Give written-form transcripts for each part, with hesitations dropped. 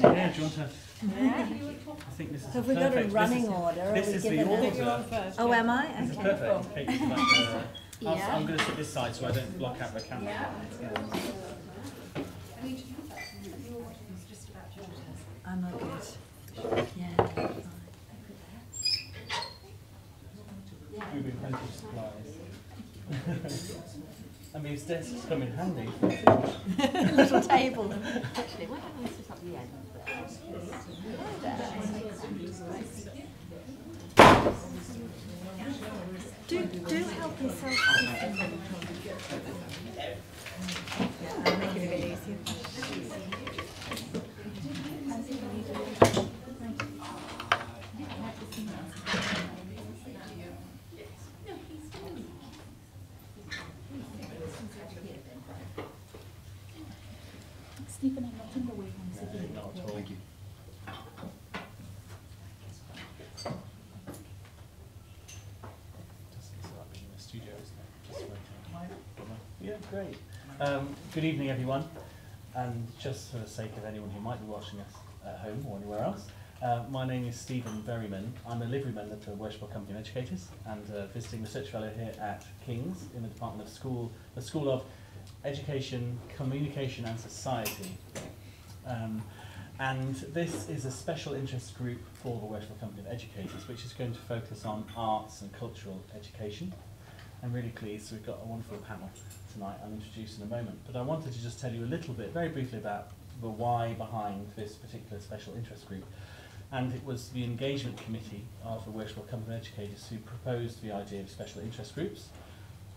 Yeah, do you want to? I think this is Have we got a running order? This is the order. Oh, am I? This is Okay. perfect. Kate's like, I'm going to sit this side so I don't block out the camera. I'm not good. Yeah. We've been plenty of supplies. I mean, his desks come in handy. Little table. Actually, why don't we sit up the end? Do help yourself. I'll make it a bit easier. Stephen, I'm not in the way from sitting. Not at all. Thank you. Yeah, great. Good evening, everyone. And just for the sake of anyone who might be watching us at home or anywhere else, my name is Stephen Berryman. I'm a liveryman at the Worshipful Company of Educators and visiting research fellow here at King's in the Department of the School of Education, Communication and Society. And this is a special interest group for the Worshipful Company of Educators, which is going to focus on arts and cultural education. I'm really pleased we've got a wonderful panel tonight I'll introduce in a moment. But I wanted to just tell you a little bit, very briefly, about the why behind this particular special interest group. And it was the engagement committee of the Worshipful Company of Educators who proposed the idea of special interest groups,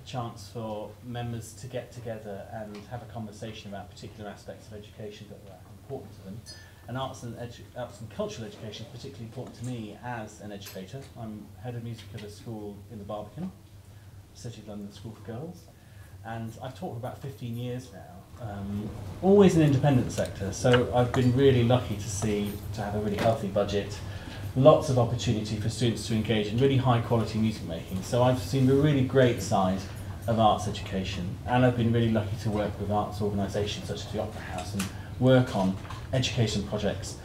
a chance for members to get together and have a conversation about particular aspects of education that are important to them. And arts and cultural education is particularly important to me as an educator. I'm head of music at a school in the Barbican, City of London School for Girls, and I've taught for about 15 years now, always in the independent sector, so I've been really lucky to have a really healthy budget, lots of opportunity for students to engage in really high quality music making, so I've seen the really great side of arts education, and I've been really lucky to work with arts organisations such as the Opera House and work on education projects.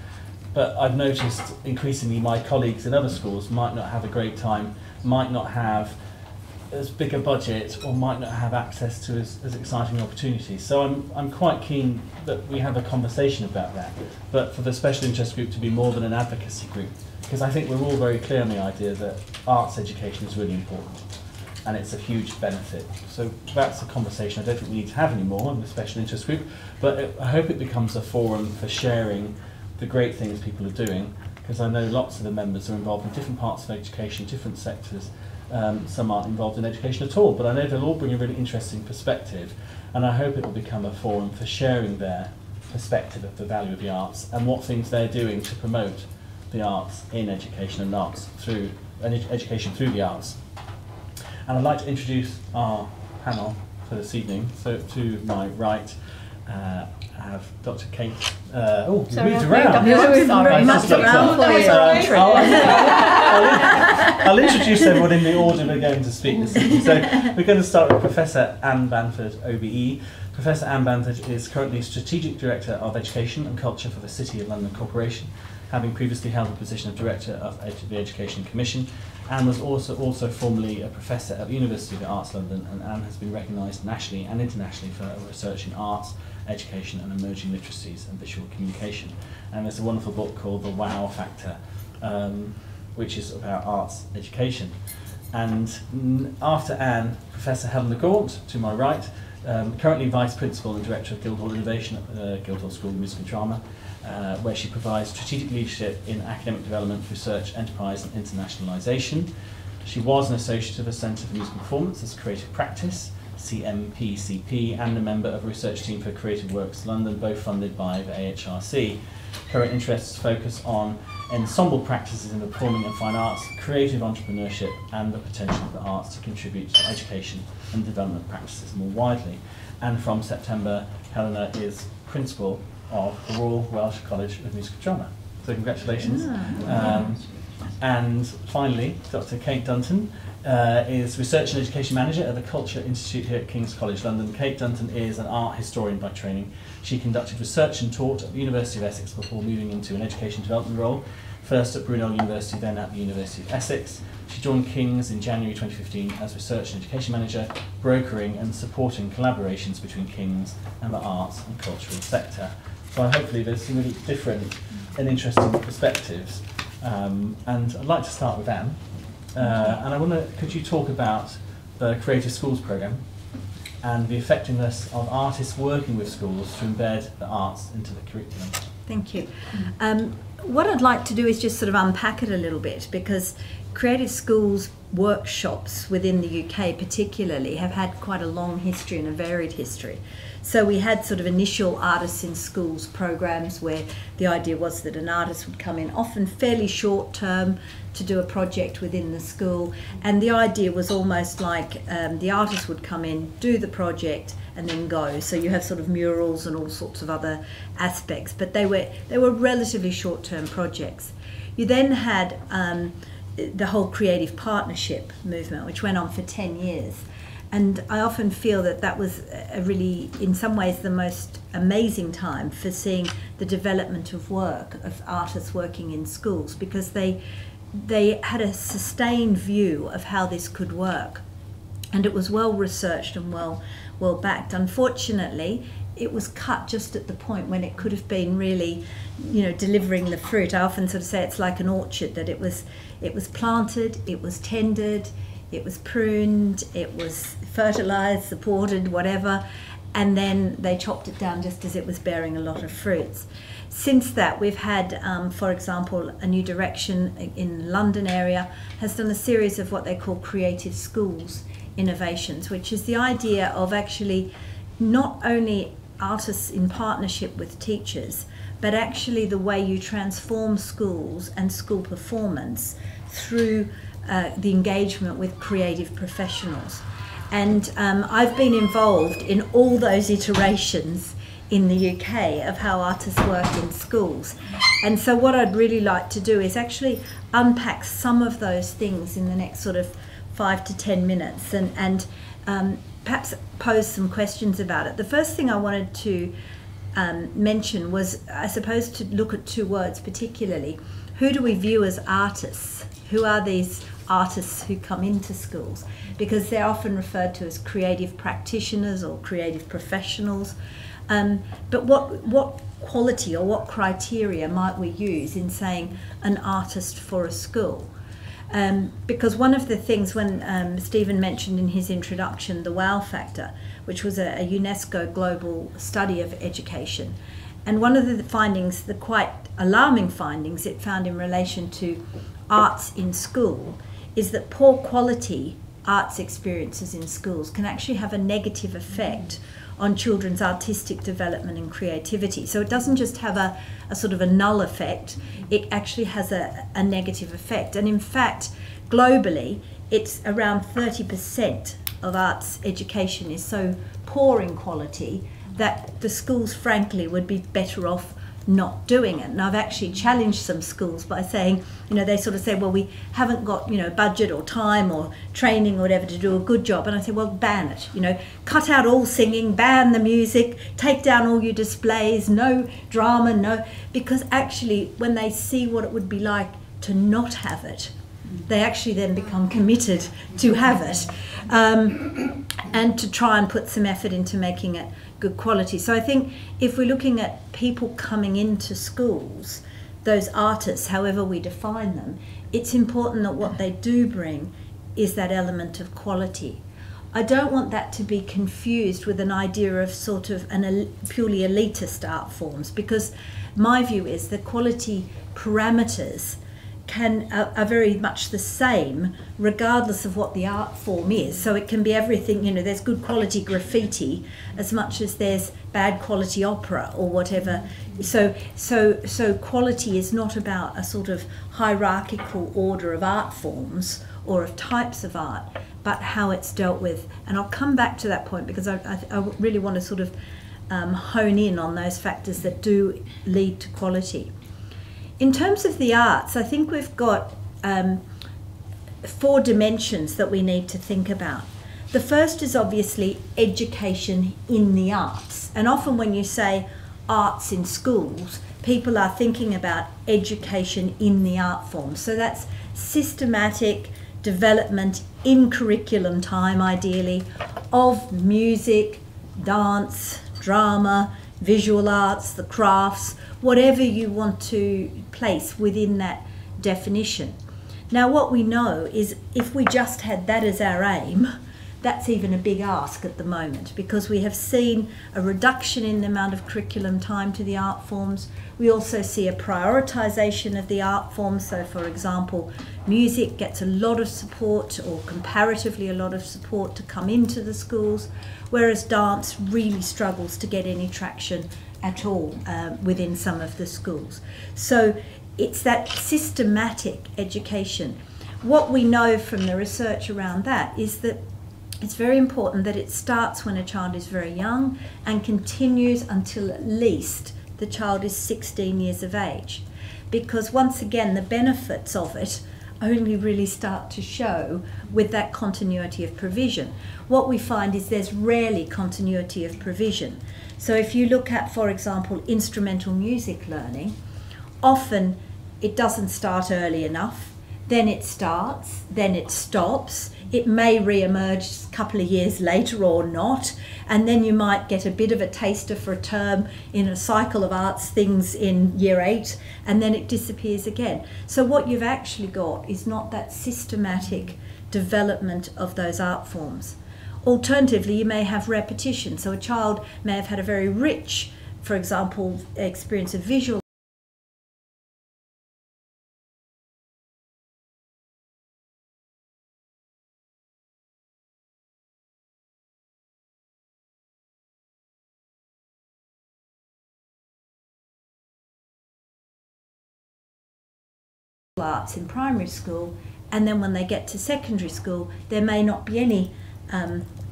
But I've noticed increasingly my colleagues in other schools might not have a great time, might not have as big a budget, or might not have access to as exciting opportunities. So I'm quite keen that we have a conversation about that, but for the special interest group to be more than an advocacy group, because I think we're all very clear on the idea that arts education is really important and it's a huge benefit. So that's a conversation I don't think we need to have anymore in the special interest group, but I hope it becomes a forum for sharing the great things people are doing, because I know lots of the members are involved in different parts of education, different sectors. Some aren't involved in education at all, but I know they'll all bring a really interesting perspective, and I hope it will become a forum for sharing their perspective of the value of the arts and what things they're doing to promote the arts in education and arts through education through the arts. And I'd like to introduce our panel for this evening. So to my right, I have Dr. Kate. Oh, you moved around. I'll introduce everyone in the order we're going to speak this evening. So we're going to start with Professor Anne Bamford, OBE. Professor Anne Bamford is currently Strategic Director of Education and Culture for the City of London Corporation, having previously held the position of Director of the Education Commission, and was also formerly a Professor at the University of the Arts London, and Anne has been recognised nationally and internationally for her research in arts, education and emerging literacies and visual communication. And there's a wonderful book called The Wow Factor, which is about arts education. And after Anne, Professor Helen Gaunt, to my right, currently Vice Principal and Director of Guildhall Innovation at the Guildhall School of Music and Drama, where she provides strategic leadership in academic development, research, enterprise and internationalisation. She was an associate of the Centre for Music and Performance as Creative Practice, CMPCP, and a member of a research team for Creative Works London, both funded by the AHRC. Current interests focus on ensemble practices in the performing and fine arts, creative entrepreneurship, and the potential of the arts to contribute to education and development practices more widely. And from September, Helena is Principal of the Royal Welsh College of Music and Drama. So congratulations. And finally, Dr. Kate Dunton is Research and Education Manager at the Culture Institute here at King's College London. Kate Dunton is an art historian by training. She conducted research and taught at the University of Essex before moving into an education development role, first at Brunel University, then at the University of Essex. She joined King's in January 2015 as Research and Education Manager, brokering and supporting collaborations between King's and the arts and cultural sector. So hopefully there's some really different and interesting perspectives. And I'd like to start with Anne. And I wonder, could you talk about the Creative Schools programme and the effectiveness of artists working with schools to embed the arts into the curriculum? Thank you. What I'd like to do is just sort of unpack it a little bit, because Creative Schools workshops within the UK particularly have had quite a long history and a varied history. So we had sort of initial Artists in Schools programs where the idea was that an artist would come in, often fairly short term, to do a project within the school, and the idea was almost like the artist would come in, do the project and then go. So you have sort of murals and all sorts of other aspects, but they were relatively short-term projects. You then had the whole creative partnership movement, which went on for 10 years. And I often feel that that was a really, in some ways, the most amazing time for seeing the development of work, of artists working in schools, because they had a sustained view of how this could work. And it was well researched and well backed. Unfortunately, it was cut just at the point when it could have been really, delivering the fruit. I often sort of say it's like an orchard, that it was planted, it was tended, it was pruned, it was fertilised, supported, whatever, and then they chopped it down just as it was bearing a lot of fruits. Since that, we've had, for example, a new direction in the London area has done a series of what they call Creative Schools innovations, which is the idea of actually not only artists in partnership with teachers, but actually the way you transform schools and school performance through the engagement with creative professionals. And I've been involved in all those iterations in the UK of how artists work in schools. And so what I'd really like to do is actually unpack some of those things in the next sort of 5 to 10 minutes and perhaps pose some questions about it. The first thing I wanted to mention was, I suppose, to look at two words particularly. Who do we view as artists? Who are these artists who come into schools? Because they're often referred to as creative practitioners or creative professionals. But what quality or what criteria might we use in saying an artist for a school? Because one of the things, when Stephen mentioned in his introduction the wow factor, which was a UNESCO global study of education, and one of the findings, the quite alarming findings it found in relation to arts in school, is that poor quality arts experiences in schools can actually have a negative effect on children's artistic development and creativity. So it doesn't just have a sort of a null effect, it actually has a negative effect. And in fact, globally, it's around 30% of arts education is so poor in quality that the schools, frankly, would be better off not doing it. And I've actually challenged some schools by saying, they sort of say, well, we haven't got, budget or time or training or whatever to do a good job. And I say, well, ban it, cut out all singing, ban the music, take down all your displays, no drama, no, because actually when they see what it would be like to not have it, they actually then become committed to have it, and to try and put some effort into making it good quality. So I think if we're looking at people coming into schools, those artists, however we define them, it's important that what they do bring is that element of quality. I don't want that to be confused with an idea of sort of purely elitist art forms, because my view is the quality parameters are very much the same regardless of what the art form is. So it can be everything, there's good quality graffiti as much as there's bad quality opera or whatever. So quality is not about a sort of hierarchical order of art forms or of types of art, but how it's dealt with. And I'll come back to that point because I really want to sort of hone in on those factors that do lead to quality. In terms of the arts, I think we've got four dimensions that we need to think about. The first is obviously education in the arts. And often when you say arts in schools, people are thinking about education in the art form. So that's systematic development in curriculum time, ideally, of music, dance, drama, visual arts, the crafts, whatever you want to place within that definition. Now, what we know is if we just had that as our aim, that's even a big ask at the moment, because we have seen a reduction in the amount of curriculum time to the art forms. We also see a prioritisation of the art forms. So, for example, music gets a lot of support, or comparatively a lot of support, to come into the schools, whereas dance really struggles to get any traction at all within some of the schools. So it's that systematic education. What we know from the research around that is that it's very important that it starts when a child is very young and continues until at least the child is 16 years of age. Because once again, the benefits of it only really start to show with that continuity of provision. What we find is there's rarely continuity of provision. So if you look at, for example, instrumental music learning, often it doesn't start early enough, then it starts, then it stops. It may re-emerge a couple of years later or not, and then you might get a bit of a taster for a term in a cycle of arts things in year 8, and then it disappears again. So what you've actually got is not that systematic development of those art forms. Alternatively, you may have repetition. So a child may have had a very rich, for example, experience of visual arts in primary school, and then when they get to secondary school, there may not be any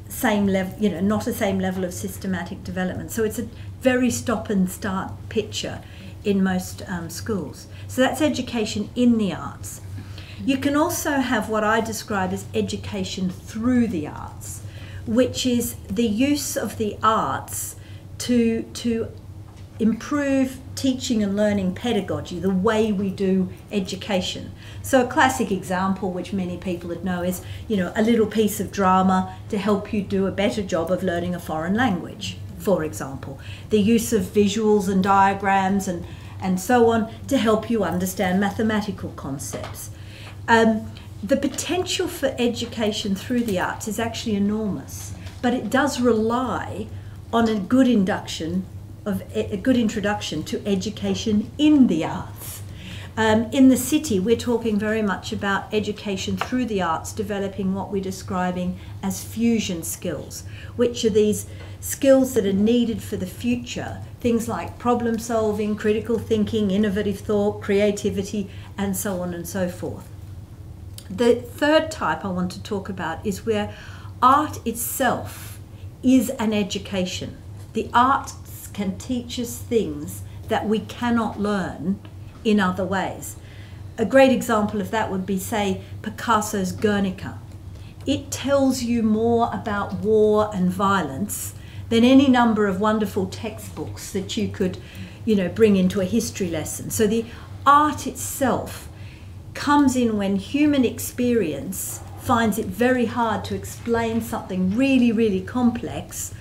same level, not a same level of systematic development. So it's a very stop and start picture in most schools. So that's education in the arts. You can also have what I describe as education through the arts, which is the use of the arts to improve teaching and learning pedagogy, the way we do education. So a classic example, which many people would know, is a little piece of drama to help you do a better job of learning a foreign language, for example. The use of visuals and diagrams and so on to help you understand mathematical concepts. The potential for education through the arts is actually enormous, but it does rely on a good introduction to education in the arts. In the city, we're talking very much about education through the arts, developing what we're describing as fusion skills, which are these skills that are needed for the future, things like problem solving, critical thinking, innovative thought, creativity, and so on and so forth. The third type I want to talk about is where art itself is an education. The art can teach us things that we cannot learn in other ways. A great example of that would be, say, Picasso's Guernica. It tells you more about war and violence than any number of wonderful textbooks that you could, bring into a history lesson. So the art itself comes in when human experience finds it very hard to explain something really, really complex.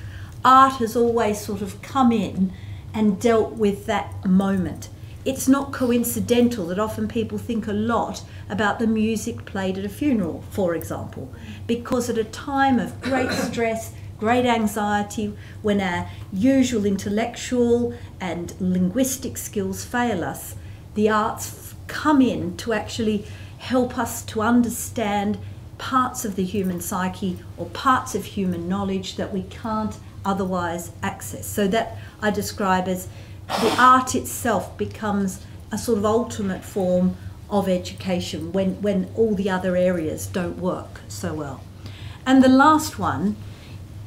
Art has always sort of come in and dealt with that moment. It's not coincidental that often people think a lot about the music played at a funeral, for example, because at a time of great stress, great anxiety, when our usual intellectual and linguistic skills fail us, the arts come in to actually help us to understand parts of the human psyche or parts of human knowledge that we can't otherwise access. So that I describe as the art itself becomes a sort of ultimate form of education when all the other areas don't work so well. And the last one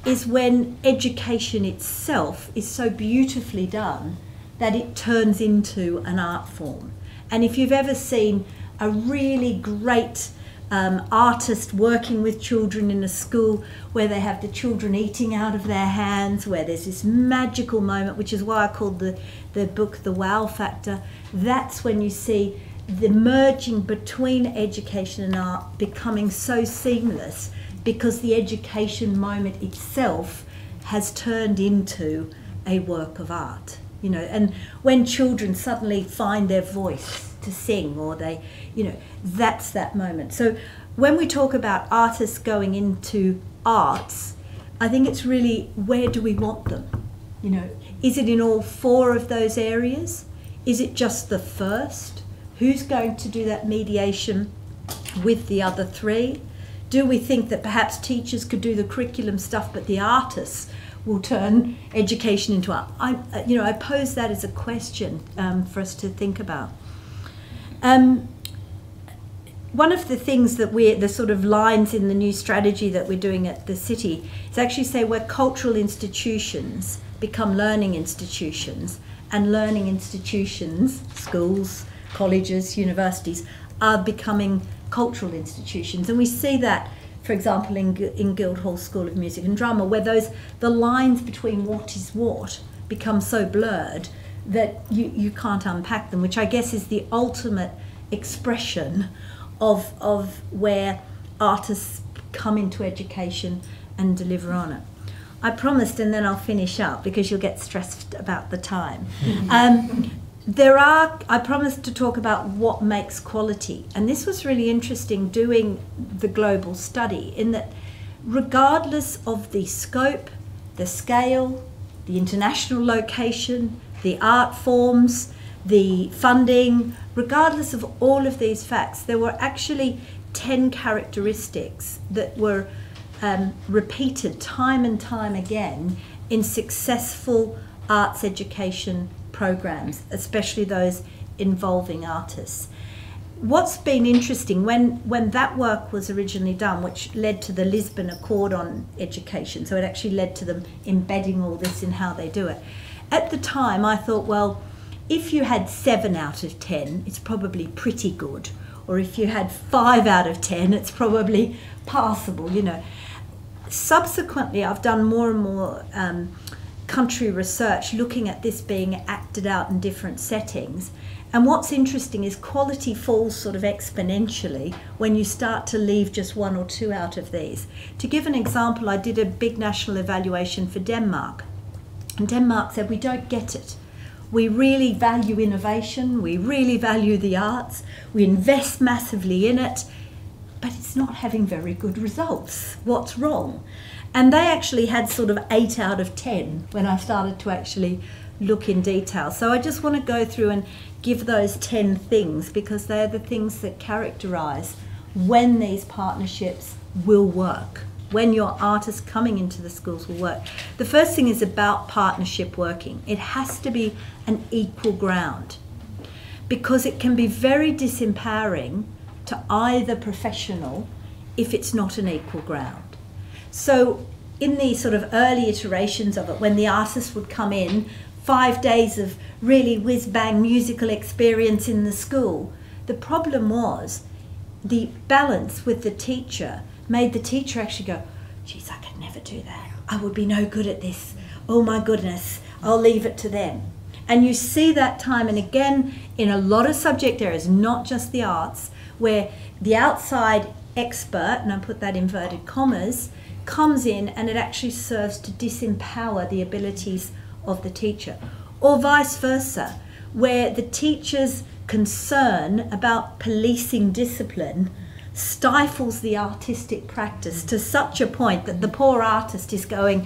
is when education itself is so beautifully done that it turns into an art form. And if you've ever seen a really great artist working with children in a school where they have the children eating out of their hands, where there's this magical moment, which is why I called the book The Wow Factor. That's when you see the merging between education and art becoming so seamless, because the education moment itself has turned into a work of art. You know, and when children suddenly find their voice to sing, or they, you know, that's that moment. So when we talk about artists going into arts, I think it's really, where do we want them? You know, is it in all four of those areas? Is it just the first? Who's going to do that mediation with the other three? Do we think that perhaps teachers could do the curriculum stuff, but the artists will turn education into art? I pose that as a question for us to think about. One of the things that the sort of lines in the new strategy that we're doing at the city is actually say where cultural institutions become learning institutions, and learning institutions, schools, colleges, universities, are becoming cultural institutions. And we see that, for example, in Guildhall School of Music and Drama, where the lines between what is what become so blurred that you can't unpack them, which I guess is the ultimate expression of where artists come into education and deliver on it. I promised, and then I'll finish up because you'll get stressed about the time. I promised to talk about what makes quality, and this was really interesting doing the global study, in that regardless of the scope, the scale, the international location, the art forms, the funding, regardless of all of these facts, there were actually 10 characteristics that were repeated time and time again in successful arts education programs, especially those involving artists. What's been interesting, when that work was originally done, which led to the Lisbon Accord on education, so it actually led to them embedding all this in how they do it. At the time, I thought, well, if you had 7 out of 10, it's probably pretty good. Or if you had 5 out of 10, it's probably passable, you know. Subsequently, I've done more and more country research looking at this being acted out in different settings. And what's interesting is quality falls sort of exponentially when you start to leave just 1 or 2 out of these. To give an example, I did a big national evaluation for Denmark. And Denmark said, we don't get it. We really value innovation, we really value the arts, we invest massively in it, but it's not having very good results. What's wrong? And they actually had sort of 8 out of 10 when I started to actually look in detail. So I just want to go through and give those 10 things, because they're the things that characterize when these partnerships will work, when your artists coming into the schools will work. The first thing is about partnership working. It has to be an equal ground, because it can be very disempowering to either professional if it's not an equal ground. So in the sort of early iterations of it, when the artist would come in, 5 days of really whiz-bang musical experience in the school, the problem was the balance with the teacher made the teacher actually go, geez, I could never do that. I would be no good at this. Oh my goodness, I'll leave it to them. And you see that time and again in a lot of subject areas, not just the arts, where the outside expert, and I put that inverted commas, comes in and it actually serves to disempower the abilities of the teacher. Or vice versa, where the teacher's concern about policing discipline stifles the artistic practice to such a point that the poor artist is going,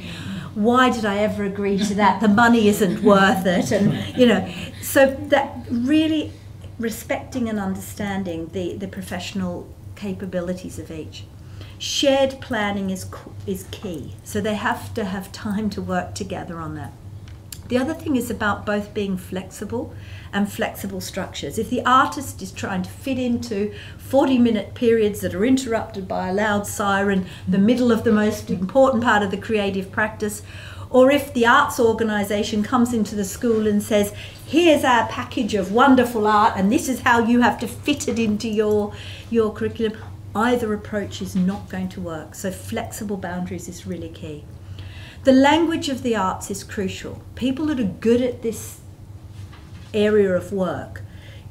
why did I ever agree to that? The money isn't worth it. And, you know, so that really respecting and understanding the professional capabilities of each. Shared planning is key. So they have to have time to work together on that. The other thing is about both being flexible and flexible structures. If the artist is trying to fit into 40-minute periods that are interrupted by a loud siren, the middle of the most important part of the creative practice, Or if the arts organisation comes into the school and says, here's our package of wonderful art and this is how you have to fit it into your curriculum, either approach is not going to work. So flexible boundaries is really key. The language of the arts is crucial. People that are good at this area of work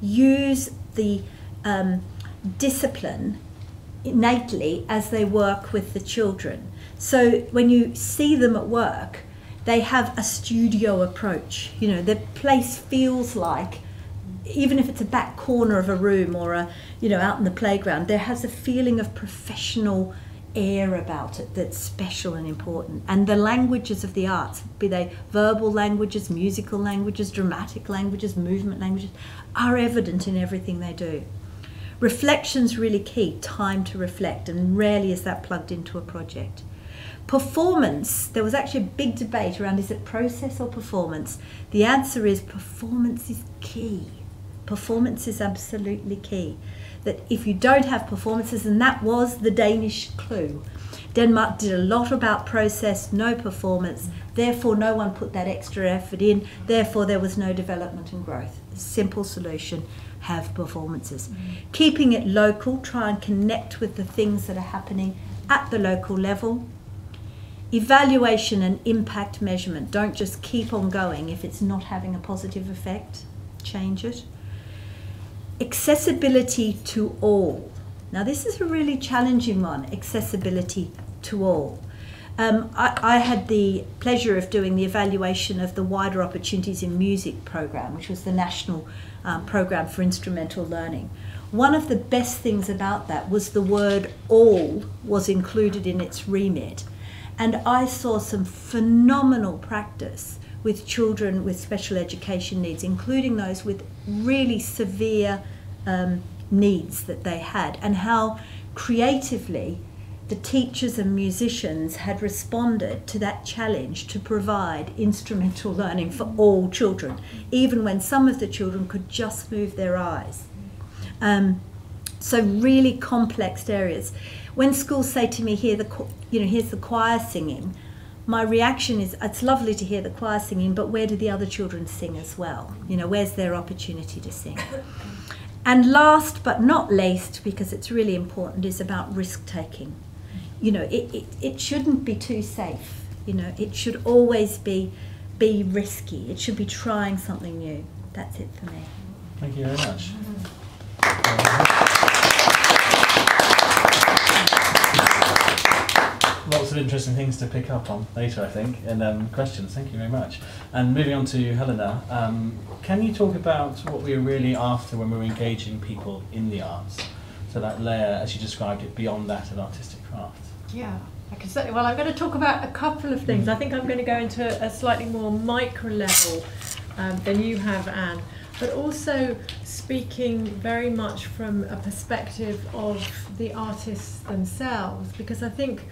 use the discipline innately as they work with the children. So when you see them at work, they have a studio approach. You know, the place feels like, even if it's a back corner of a room or a, you know, out in the playground, there has a feeling of professional air about it that's special and important. And the languages of the arts, be they verbal languages, musical languages, dramatic languages, movement languages, are evident in everything they do. Reflection's really key, time to reflect, and rarely is that plugged into a project. Performance, there was actually a big debate around, is it process or performance? The answer is performance is key. Performance is absolutely key. That if you don't have performances, and that was the Danish clue. Denmark did a lot about process, no performance, therefore no one put that extra effort in, therefore there was no development and growth. Simple solution, have performances. Keeping it local, try and connect with the things that are happening at the local level. Evaluation and impact measurement. Don't just keep on going if it's not having a positive effect. Change it. Accessibility to all. Now this is a really challenging one, accessibility to all. I had the pleasure of doing the evaluation of the Wider Opportunities in Music programme, which was the national programme for instrumental learning. One of the best things about that was the word all was included in its remit. And I saw some phenomenal practice with children with special education needs, including those with really severe needs that they had, and how creatively the teachers and musicians had responded to that challenge to provide instrumental learning for all children, even when some of the children could just move their eyes. So really complex areas. When schools say to me, here's the choir singing, my reaction is, it's lovely to hear the choir singing, but where do the other children sing as well? You know, where's their opportunity to sing? And last but not least, because it's really important, is about risk-taking. You know, it shouldn't be too safe. You know, it should always be risky. It should be trying something new. That's it for me. Thank you very much. Lots of interesting things to pick up on later, I think, and questions. Thank you very much. And moving on to Helena, can you talk about what we are really after when we're engaging people in the arts? So that layer, as you described it, beyond that of artistic craft. Yeah, I can certainly. Well, I'm going to talk about a couple of things. I think I'm going to go into a slightly more micro level than you have, Anne, but also speaking very much from a perspective of the artists themselves, because I think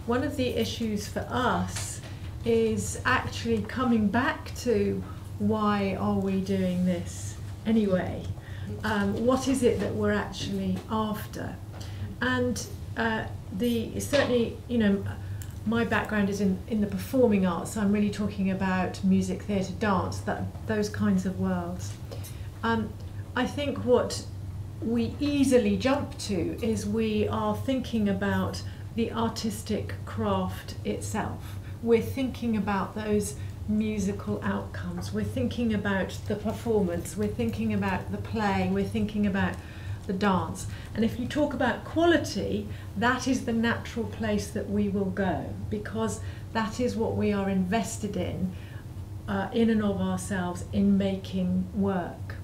one of the issues for us is actually coming back to, why are we doing this anyway? What is it that we're actually after? And certainly, you know, my background is in the performing arts, so I'm really talking about music, theatre, dance, those kinds of worlds. I think what we easily jump to is we are thinking about the artistic craft itself. We're thinking about those musical outcomes. We're thinking about the performance. We're thinking about the play. We're thinking about the dance. And if you talk about quality, that is the natural place that we will go, because that is what we are invested in and of ourselves, in making work.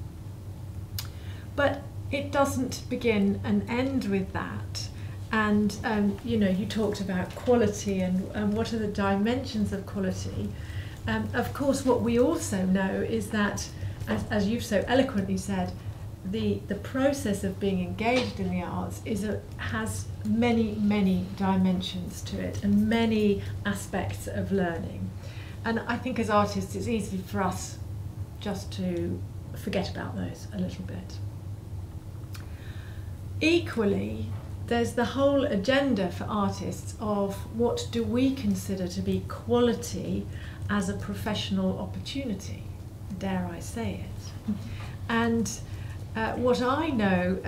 But it doesn't begin and end with that. And you know, you talked about quality and what are the dimensions of quality. Of course, what we also know is that, as you've so eloquently said, the process of being engaged in the arts has many dimensions to it, and many aspects of learning. And I think as artists, it's easy for us just to forget about those a little bit. Equally, there's the whole agenda for artists of what do we consider to be quality as a professional opportunity, dare I say it. And what I know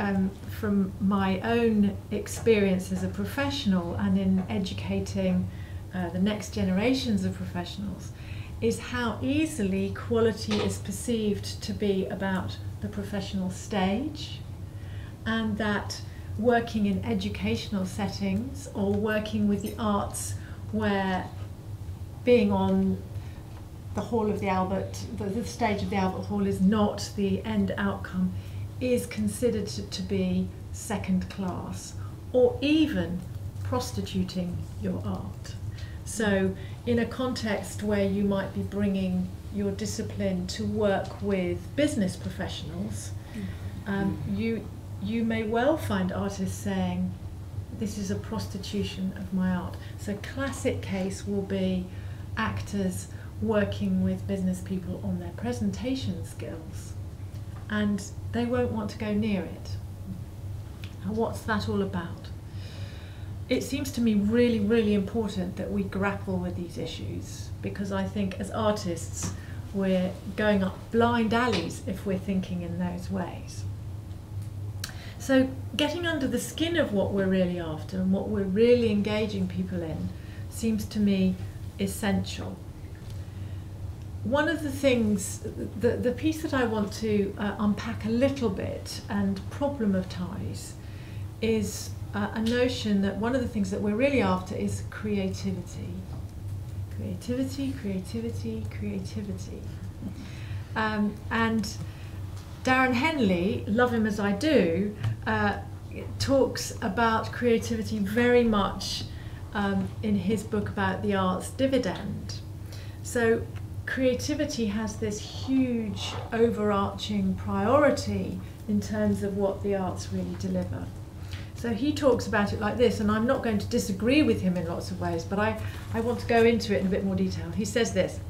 from my own experience as a professional and in educating the next generations of professionals is how easily quality is perceived to be about the professional stage, and that working in educational settings or working with the arts where being on the hall of the Albert, the stage of the Albert Hall is not the end outcome, is considered to be second class, or even prostituting your art. So in a context where you might be bringing your discipline to work with business professionals, you may well find artists saying, this is a prostitution of my art. So classic case will be actors working with business people on their presentation skills, and they won't want to go near it. And what's that all about? It seems to me really, really important that we grapple with these issues, because I think as artists we're going up blind alleys if we're thinking in those ways. So getting under the skin of what we're really after and what we're really engaging people in seems to me essential. One of the things, the piece that I want to unpack a little bit and problematize is a notion that one of the things that we're really after is creativity. Creativity, creativity, creativity. And Darren Henley, love him as I do, talks about creativity very much in his book about the arts dividend. So creativity has this huge overarching priority in terms of what the arts really deliver. So he talks about it like this, and I'm not going to disagree with him in lots of ways, but I want to go into it in a bit more detail. He says this: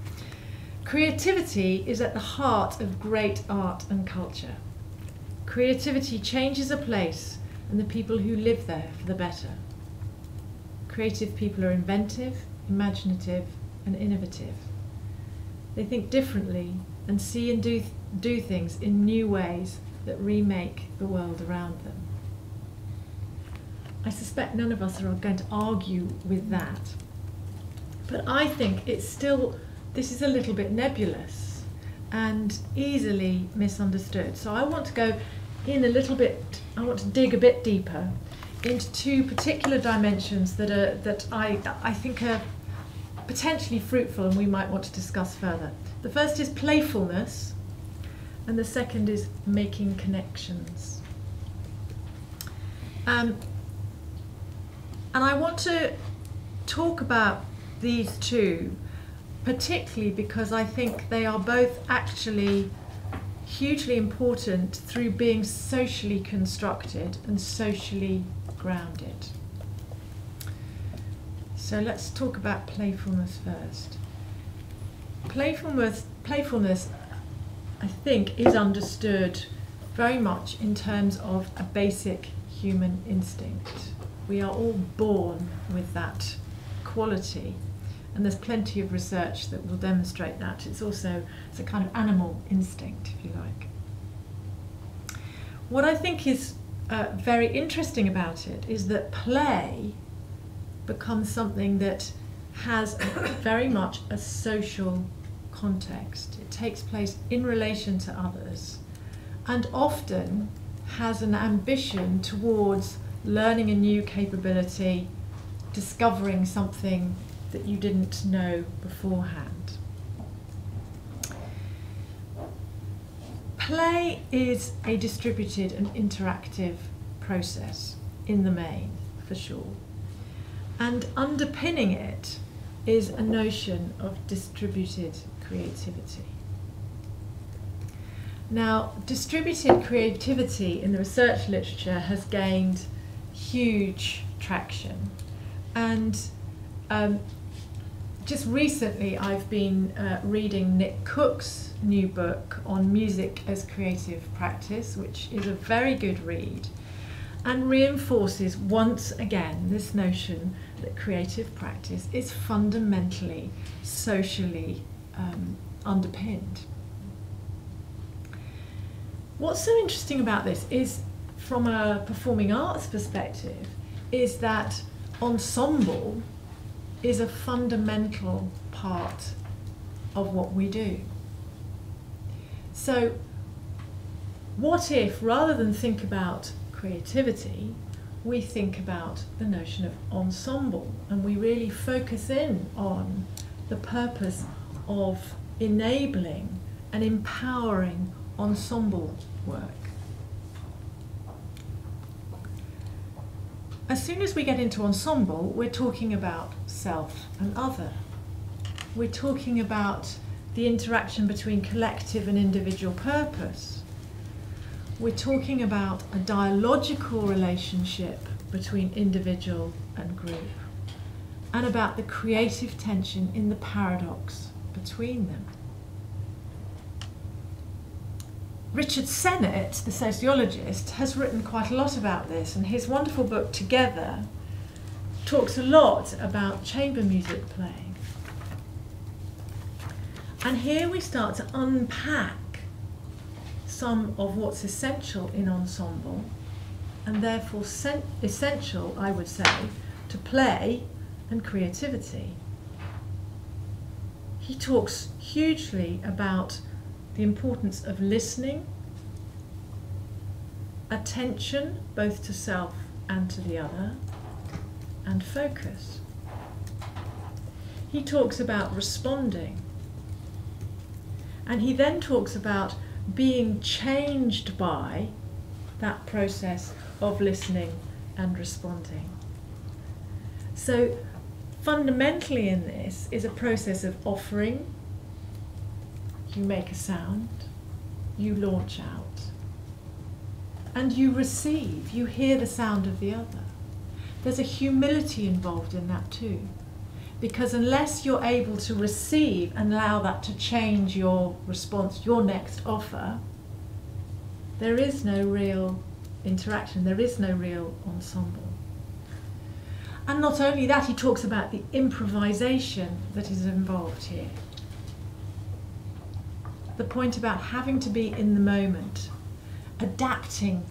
creativity is at the heart of great art and culture. Creativity changes a place and the people who live there for the better. Creative people are inventive, imaginative, and innovative. They think differently and see and do things in new ways that remake the world around them. I suspect none of us are going to argue with that. But I think it's still, this is a little bit nebulous and easily misunderstood. So I want to go in a little bit, I want to dig a bit deeper into two particular dimensions that I think are potentially fruitful and we might want to discuss further. The first is playfulness, and the second is making connections. And I want to talk about these two, particularly because I think they are both actually hugely important through being socially constructed and socially grounded. So let's talk about playfulness first. Playfulness, I think, is understood very much in terms of a basic human instinct. We are all born with that quality, and there's plenty of research that will demonstrate that. It's a kind of animal instinct, if you like. What I think is very interesting about it is that play becomes something that has very much a social context. It takes place in relation to others and often has an ambition towards learning a new capability, discovering something that you didn't know beforehand. Play is a distributed and interactive process in the main, for sure. And underpinning it is a notion of distributed creativity. Now, distributed creativity in the research literature has gained huge traction, and just recently I've been reading Nick Cook's new book on music as creative practice, which is a very good read, and reinforces once again this notion that creative practice is fundamentally socially underpinned. What's so interesting about this is, from a performing arts perspective, is that ensemble is a fundamental part of what we do. So what if, rather than think about creativity, we think about the notion of ensemble, and we really focus in on the purpose of enabling and empowering ensemble work. As soon as we get into ensemble, we're talking about self and other. We're talking about the interaction between collective and individual purpose. We're talking about a dialogical relationship between individual and group, and about the creative tension in the paradox between them. Richard Sennett, the sociologist, has written quite a lot about this, and his wonderful book Together talks a lot about chamber music playing. And here we start to unpack some of what's essential in ensemble, and therefore essential, I would say, to play and creativity. He talks hugely about the importance of listening, attention both to self and to the other, and focus. He talks about responding, and he then talks about being changed by that process of listening and responding. So fundamentally in this is a process of offering. You make a sound, you launch out, and you receive, you hear the sound of the other. There's a humility involved in that too, because unless you're able to receive and allow that to change your response, your next offer, there is no real interaction, there is no real ensemble. And not only that, he talks about the improvisation that is involved here. The point about having to be in the moment, adapting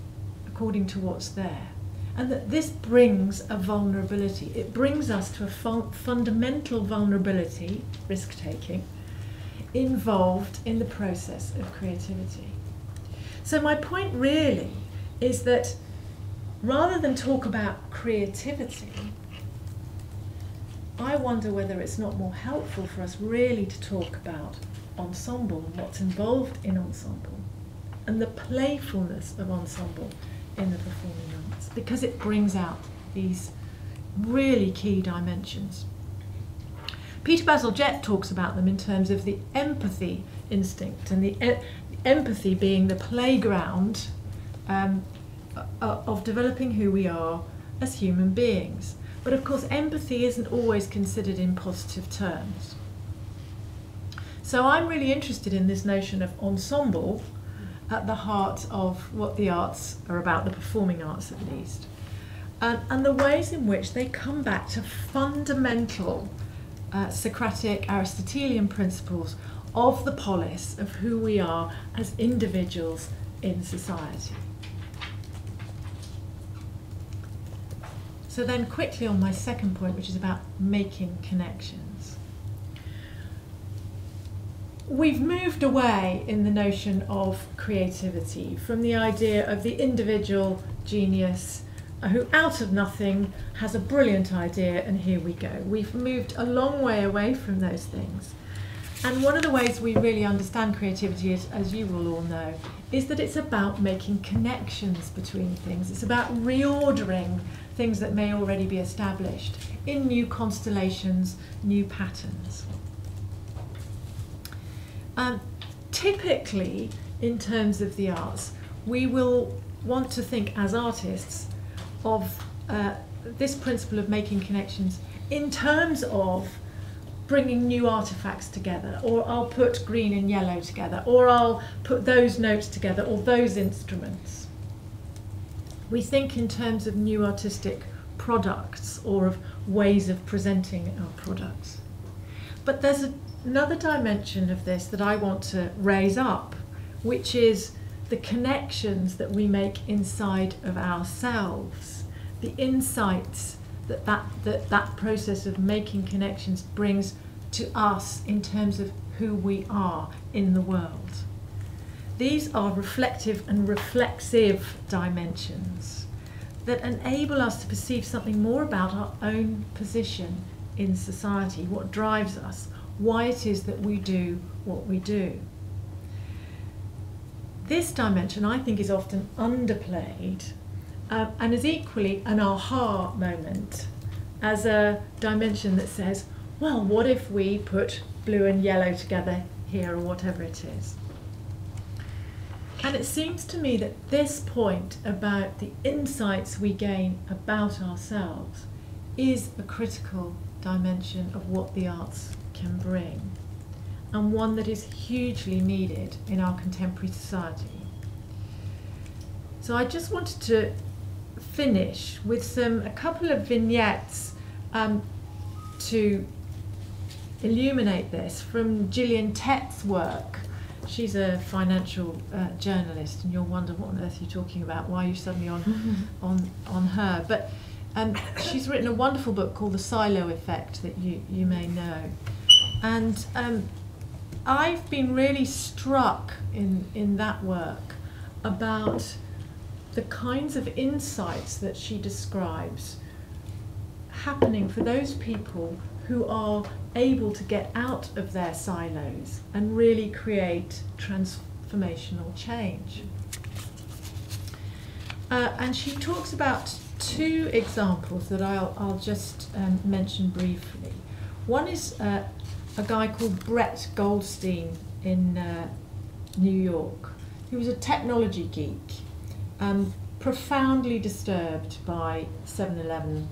according to what's there. And that this brings a vulnerability. It brings us to a fundamental vulnerability, risk-taking, involved in the process of creativity. So my point really is that rather than talk about creativity, I wonder whether it's not more helpful for us really to talk about ensemble and what's involved in ensemble, and the playfulness of ensemble in the performing arts, because it brings out these really key dimensions. Peter Bazalgette talks about them in terms of the empathy instinct, and the empathy being the playground of developing who we are as human beings. But of course empathy isn't always considered in positive terms. So I'm really interested in this notion of ensemble at the heart of what the arts are about, the performing arts at least, and the ways in which they come back to fundamental Socratic Aristotelian principles of the polis of who we are as individuals in society. So then quickly on my second point, which is about making connections. We've moved away in the notion of creativity from the idea of the individual genius who out of nothing has a brilliant idea and here we go. We've moved a long way away from those things. And one of the ways we really understand creativity, as you will all know, is that it's about making connections between things. It's about reordering things that may already be established in new constellations, new patterns. Typically, in terms of the arts, we will want to think as artists of this principle of making connections in terms of bringing new artifacts together, or I'll put green and yellow together, or I'll put those notes together, or those instruments. we think in terms of new artistic products or of ways of presenting our products. But there's another dimension of this that I want to raise up, which is the connections that we make inside of ourselves, the insights that process of making connections brings to us in terms of who we are in the world. These are reflective and reflexive dimensions that enable us to perceive something more about our own position in society, what drives us, why it is that we do what we do. This dimension, I think, is often underplayed and is equally an aha moment as a dimension that says, well, what if we put blue and yellow together here, or whatever it is. And it seems to me that this point about the insights we gain about ourselves is a critical dimension of what the arts can bring, and one that is hugely needed in our contemporary society. So I just wanted to finish with a couple of vignettes to illuminate this from Gillian Tett's work. She's a financial journalist, and you'll wonder what on earth you're talking about. Why are you suddenly on her? But she's written a wonderful book called The Silo Effect that you may know. And I've been really struck in that work about the kinds of insights that she describes happening for those people who are able to get out of their silos and really create transformational change. And she talks about two examples that I'll just mention briefly. One is a guy called Brett Goldstein in New York. He was a technology geek, profoundly disturbed by 9/11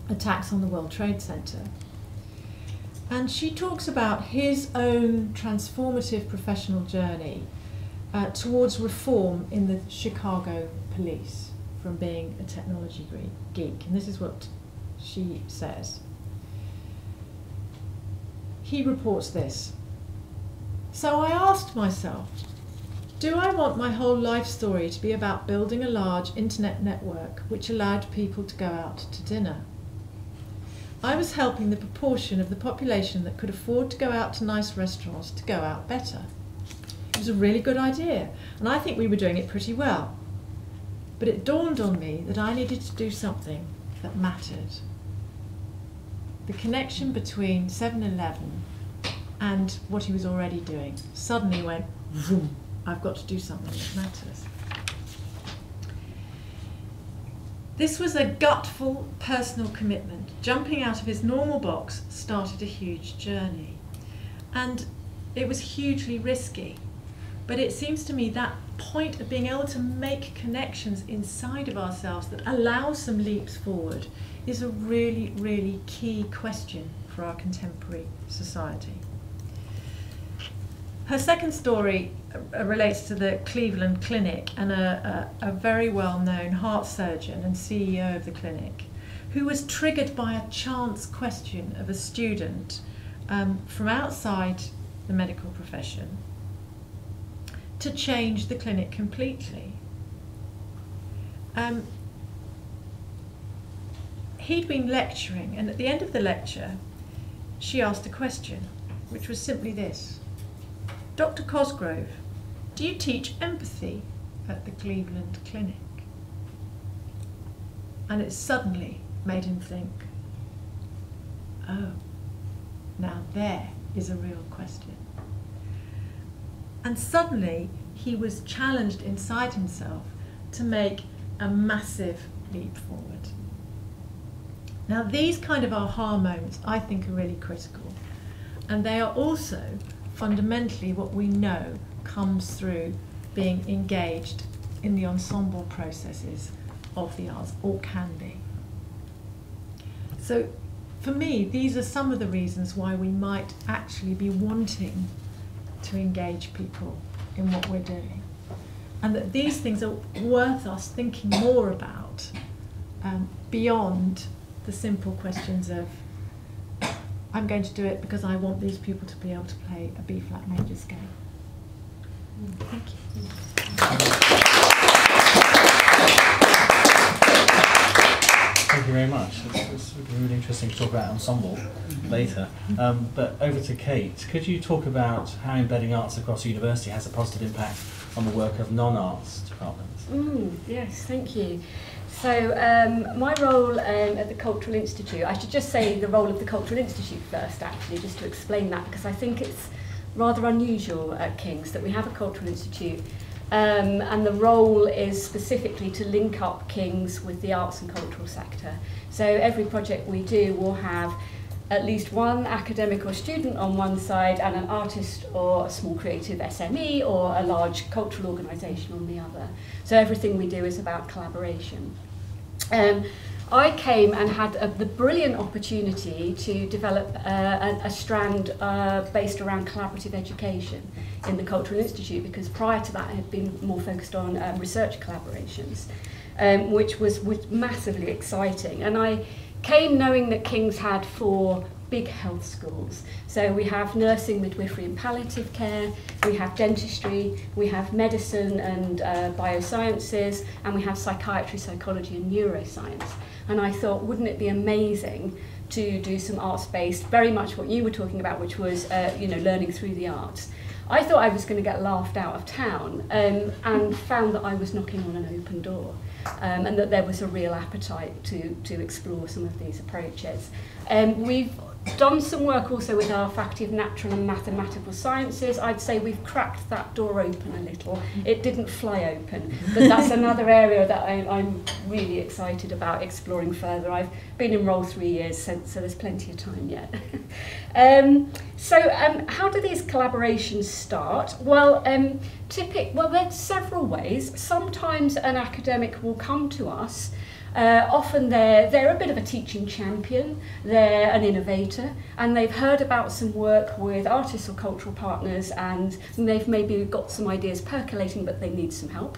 attacks on the World Trade Center. And she talks about his own transformative professional journey towards reform in the Chicago police from being a technology geek. And this is what she says. He reports this. So I asked myself, do I want my whole life story to be about building a large internet network which allowed people to go out to dinner? I was helping the proportion of the population that could afford to go out to nice restaurants to go out better. It was a really good idea, and I think we were doing it pretty well. But it dawned on me that I needed to do something that mattered. The connection between 7/11 and what he was already doing suddenly went, vroom, I've got to do something that matters. This was a gutful personal commitment. Jumping out of his normal box started a huge journey. And it was hugely risky. But it seems to me that point of being able to make connections inside of ourselves that allow some leaps forward is a really, really key question for our contemporary society. Her second story relates to the Cleveland Clinic and a very well-known heart surgeon and CEO of the clinic who was triggered by a chance question of a student from outside the medical profession to change the clinic completely. He'd been lecturing, and at the end of the lecture she asked a question, which was simply this: Dr. Cosgrove, do you teach empathy at the Cleveland Clinic? And it suddenly made him think, oh, now there is a real question. And suddenly he was challenged inside himself to make a massive leap forward. Now these kind of aha moments I think are really critical, and they are also fundamentally what we know comes through being engaged in the ensemble processes of the arts, or can be. So for me, these are some of the reasons why we might actually be wanting to engage people in what we're doing. and that these things are worth us thinking more about, beyond the simple questions of, I'm going to do it because I want these people to be able to play a B-flat major scale. Thank you. Thank you very much. It's really interesting to talk about ensemble later. But over to Kate. Could you talk about how embedding arts across the university has a positive impact on the work of non-arts departments? Yes, thank you. So my role at the Cultural Institute, I should just say the role of the Cultural Institute first, actually, just to explain that, because I think it's rather unusual at King's that we have a Cultural Institute, and the role is specifically to link up King's with the arts and cultural sector. So every project we do will have at least one academic or student on one side and an artist or a small creative SME or a large cultural organisation on the other. So everything we do is about collaboration. I came and had the brilliant opportunity to develop a strand based around collaborative education in the Cultural Institute, because prior to that I had been more focused on research collaborations, which was massively exciting. And I came knowing that King's had 4 big health schools. So we have nursing, midwifery and palliative care, we have dentistry, we have medicine and biosciences, and we have psychiatry, psychology and neuroscience. And I thought, wouldn't it be amazing to do some arts-based, very much what you were talking about, which was learning through the arts. I thought I was going to get laughed out of town, and found that I was knocking on an open door, and that there was a real appetite to explore some of these approaches. We've done some work also with our Faculty of Natural and Mathematical Sciences. I'd say we've cracked that door open a little. It didn't fly open, but that's another area that I'm really excited about exploring further. I've been enrolled 3 years since, so there's plenty of time yet. How do these collaborations start? Well, there's several ways. Sometimes an academic will come to us. Often they're a bit of a teaching champion, they're an innovator, and they've heard about some work with artists or cultural partners, and they've maybe got some ideas percolating, but they need some help.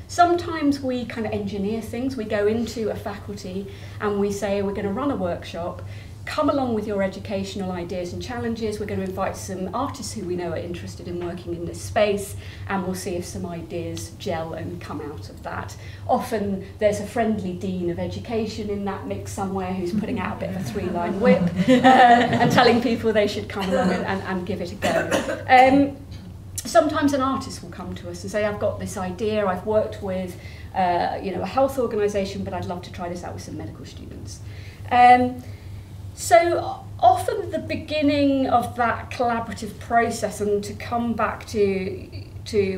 Sometimes we kind of engineer things. We go into a faculty and we say, we're going to run a workshop, come along with your educational ideas and challenges. We're going to invite some artists who we know are interested in working in this space, and we'll see if some ideas gel and come out of that. Often there's a friendly dean of education in that mix somewhere who's putting out a bit of a 3-line whip and telling people they should come along and give it a go. Sometimes an artist will come to us and say, I've got this idea, I've worked with a health organisation, but I'd love to try this out with some medical students. So often at the beginning of that collaborative process, and to come back to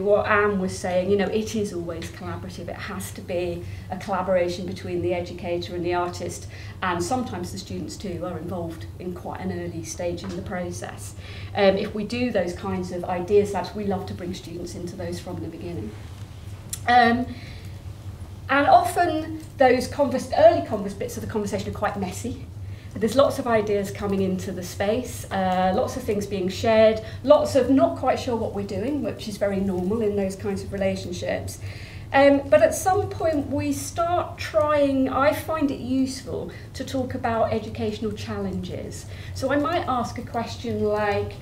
what Anne was saying, it is always collaborative. It has to be a collaboration between the educator and the artist, and sometimes the students too are involved in quite an early stage in the process. If we do those kinds of ideas labs, we love to bring students into those from the beginning. And often those early bits of the conversation are quite messy. There's lots of ideas coming into the space, lots of things being shared, lots of not quite sure what we're doing, which is very normal in those kinds of relationships. But at some point we start trying, I find it useful to talk about educational challenges. So I might ask a question like,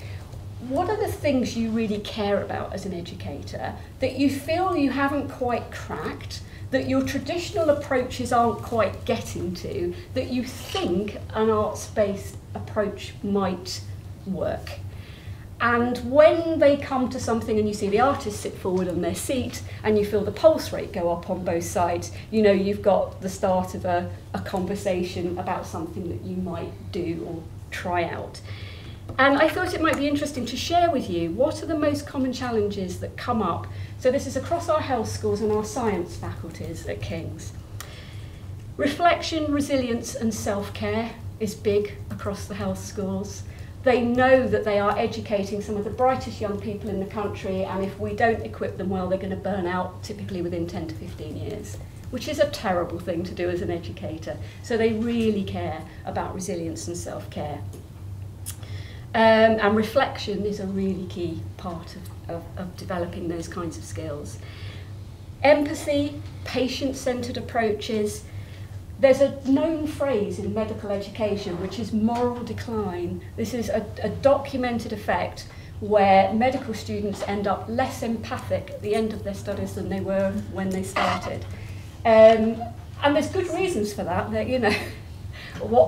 what are the things you really care about as an educator that you feel you haven't quite cracked, that your traditional approaches aren't quite getting to, that you think an arts-based approach might work? And when they come to something and you see the artist sit forward on their seat and you feel the pulse rate go up on both sides, you've got the start of a conversation about something that you might do or try out. And I thought it might be interesting to share with you what are the most common challenges that come up. So this is across our health schools and our science faculties at King's. Reflection, resilience and self-care is big across the health schools. They know that they are educating some of the brightest young people in the country, and if we don't equip them well, they're going to burn out typically within 10 to 15 years, which is a terrible thing to do as an educator. So they really care about resilience and self-care. And reflection is a really key part of developing those kinds of skills. Empathy, patient-centred approaches. There's a known phrase in medical education which is moral decline. This is a documented effect where medical students end up less empathic at the end of their studies than they were when they started. And there's good reasons for that, you know,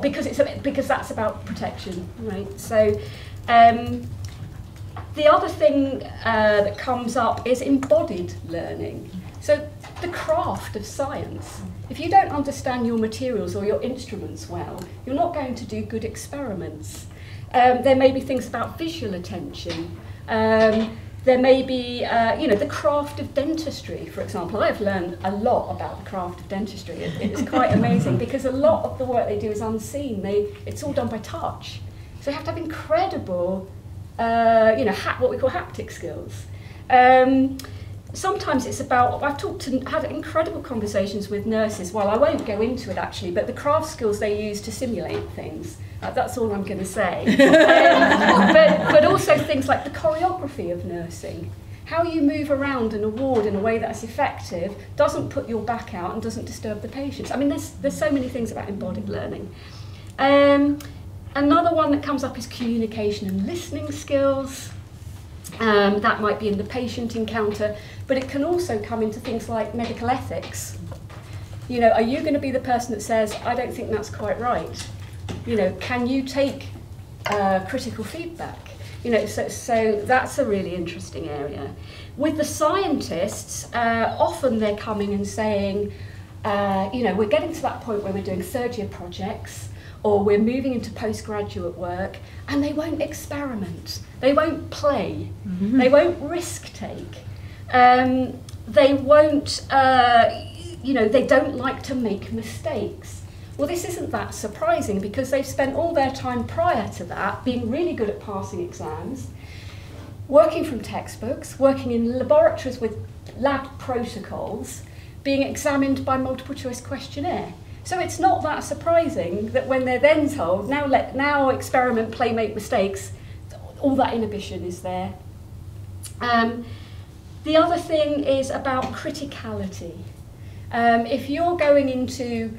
because that's about protection, right? So the other thing that comes up is embodied learning. So the craft of science. If you don't understand your materials or your instruments well, you're not going to do good experiments. There may be things about visual attention. There may be, you know, the craft of dentistry, for example. I've learned a lot about the craft of dentistry. It's quite amazing because a lot of the work they do is unseen. It's all done by touch. So you have to have incredible, you know, what we call haptic skills. Sometimes it's about, had incredible conversations with nurses. Well, I won't go into it actually, but the craft skills they use to simulate things. That's all I'm going to say. But also things like the choreography of nursing. How you move around in a ward in a way that's effective, doesn't put your back out and doesn't disturb the patients. I mean, there's so many things about embodied learning. Another one that comes up is communication and listening skills. That might be in the patient encounter, but it can also come into things like medical ethics. You know, are you going to be the person that says, I don't think that's quite right? You know, can you take critical feedback? You know, so that's a really interesting area. With the scientists, often they're coming and saying, you know, we're getting to that point where we're doing third-year projects, or we're moving into postgraduate work, and they won't experiment, they won't play, they won't risk take, they won't, you know, they don't like to make mistakes. Well, this isn't that surprising because they've spent all their time prior to that being really good at passing exams, working from textbooks, working in laboratories with lab protocols, being examined by multiple choice questionnaire. So it's not that surprising that when they're then told, now experiment, play, make mistakes, all that inhibition is there. The other thing is about criticality. If you're going into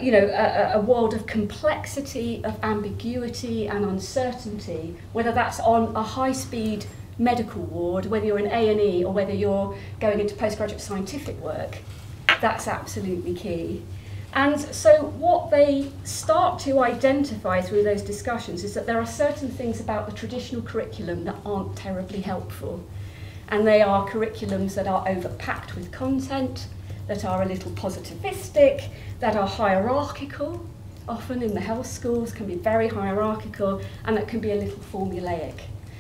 you know, a world of complexity, of ambiguity and uncertainty, whether that's on a high-speed medical ward, whether you're in A&E or whether you're going into postgraduate scientific work, that's absolutely key. And so what they start to identify through those discussions is that there are certain things about the traditional curriculum that aren't terribly helpful. And they are curriculums that are overpacked with content, that are a little positivistic, that are hierarchical, often in the health schools can be very hierarchical, and that can be a little formulaic.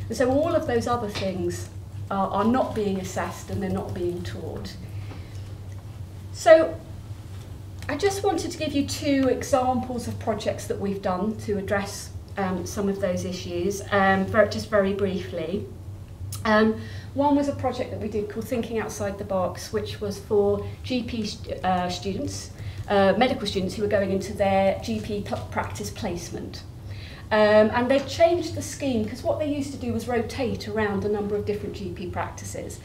And so all of those other things are not being assessed and they're not being taught. So I just wanted to give you two examples of projects that we've done to address some of those issues, just very briefly. One was a project that we did called Thinking Outside the Box, which was for GP students, medical students who were going into their GP practice placement. And they've changed the scheme because what they used to do was rotate around a number of different GP practices.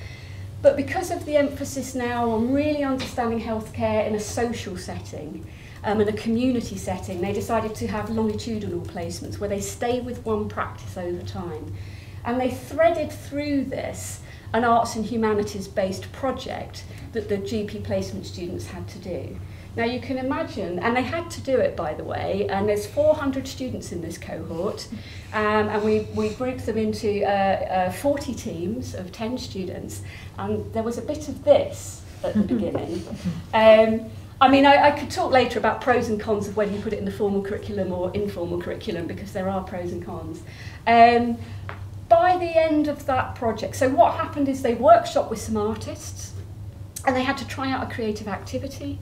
But because of the emphasis now on really understanding healthcare in a social setting, in a community setting, they decided to have longitudinal placements where they stay with one practice over time. And they threaded through this an arts and humanities based project that the GP placement students had to do. Now you can imagine, and they had to do it by the way, and there's 400 students in this cohort, and we grouped them into 40 teams of 10 students, and there was a bit of this at the beginning. I mean, I could talk later about pros and cons of whether you put it in the formal curriculum or informal curriculum, because there are pros and cons. By the end of that project, so what happened is they workshopped with some artists, and they had to try out a creative activity.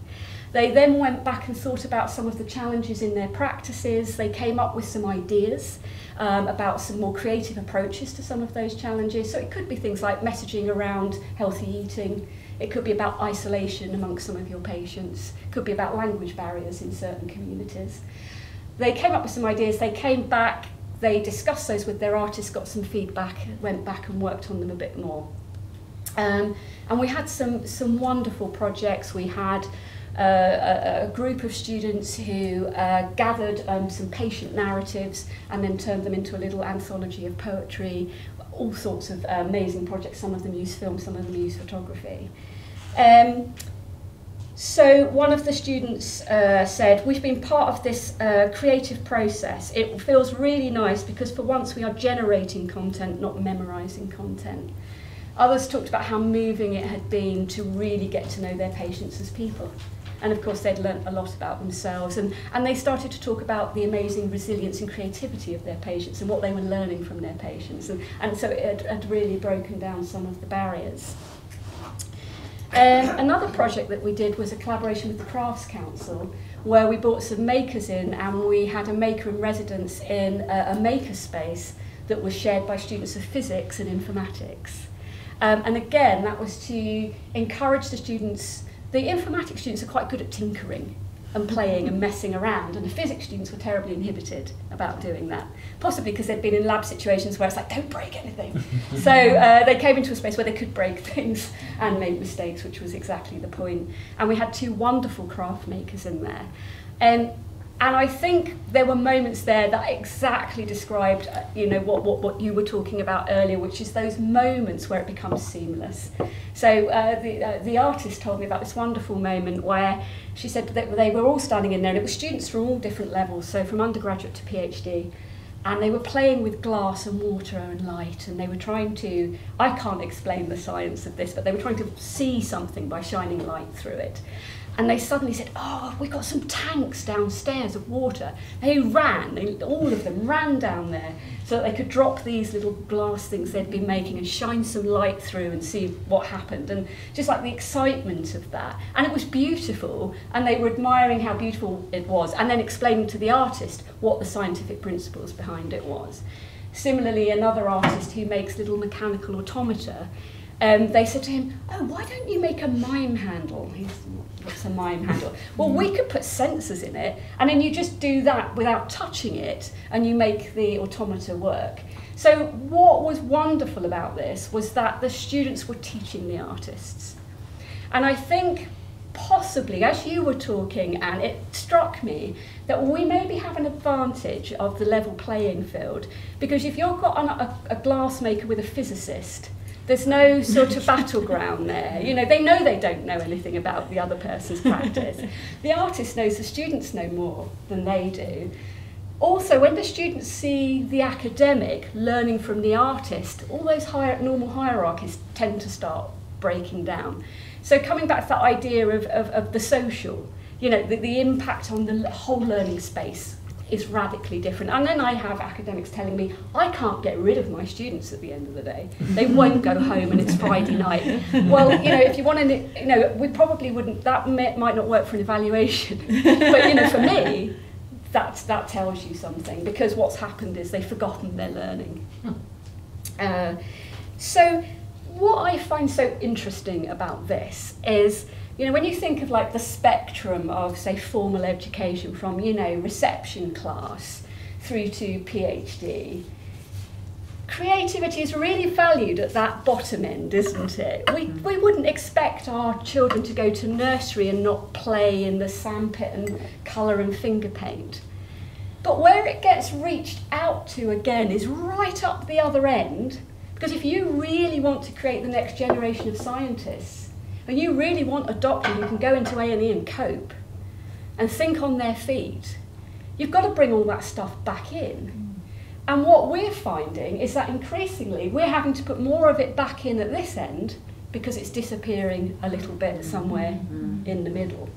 They then went back and thought about some of the challenges in their practices. They came up with some ideas about some more creative approaches to some of those challenges. So it could be things like messaging around healthy eating. It could be about isolation amongst some of your patients. It could be about language barriers in certain communities. They came up with some ideas. They came back. they discussed those with their artists, got some feedback, went back and worked on them a bit more. And we had some wonderful projects. We had a group of students who gathered some patient narratives and then turned them into a little anthology of poetry, all sorts of amazing projects. Some of them use film, some of them use photography. So one of the students said, we've been part of this creative process. It feels really nice because for once we are generating content, not memorising content. Others talked about how moving it had been to really get to know their patients as people. And of course they'd learnt a lot about themselves, and they started to talk about the amazing resilience and creativity of their patients and what they were learning from their patients. And so it had really broken down some of the barriers. Another project that we did was a collaboration with the Crafts Council, where we brought some makers in and we had a maker in residence in a maker space that was shared by students of physics and informatics. And again, that was to encourage the students. The informatics students are quite good at tinkering and playing and messing around, and the physics students were terribly inhibited about doing that, possibly because they'd been in lab situations where it's like, don't break anything. So they came into a space where they could break things and make mistakes, which was exactly the point. And we had two wonderful craft makers in there. And I think there were moments there that exactly described, what you were talking about earlier, which is those moments where it becomes seamless. So the artist told me about this wonderful moment where she said that they were all standing in there, and it was students from all different levels, so from undergraduate to PhD, and they were playing with glass and water and light, and they were trying to, I can't explain the science of this, but they were trying to see something by shining light through it. And they suddenly said, oh, we've got some tanks downstairs of water. They ran, all of them ran down there so that they could drop these little glass things they'd been making and shine some light through and see what happened. And just like the excitement of that. And it was beautiful, and they were admiring how beautiful it was, and then explaining to the artist what the scientific principles behind it was. Similarly, another artist who makes little mechanical automata, they said to him, oh, why don't you make a mime handle? What's a mime handle? Well, we could put sensors in it, and then you just do that without touching it, and you make the automata work. So what was wonderful about this was that the students were teaching the artists. And I think possibly, as you were talking, Anne, it struck me that we maybe have an advantage of the level playing field, because if you've got a glass maker with a physicist, there's no sort of battleground there. You know, they know they don't know anything about the other person's practice. The artist knows the students know more than they do. Also, when the students see the academic learning from the artist, all those normal hierarchies tend to start breaking down. So coming back to that idea of the social, you know, the impact on the whole learning space is radically different. And then I have academics telling me, I can't get rid of my students at the end of the day. They won't go home and it's Friday night. Well, you know, if you want to, you know, we probably wouldn't, that might not work for an evaluation. But, you know, for me, that tells you something, because what's happened is they've forgotten their learning. So what I find so interesting about this is, you know, when you think of like the spectrum of, say, formal education from, you know, reception class through to PhD, creativity is really valued at that bottom end, isn't it? We wouldn't expect our children to go to nursery and not play in the sandpit and colour and finger paint. But where it gets reached out to again is right up the other end, because if you really want to create the next generation of scientists, and you really want a doctor who can go into A&E and cope and think on their feet, you've got to bring all that stuff back in. And what we're finding is that increasingly we're having to put more of it back in at this end because it's disappearing a little bit somewhere in the middle.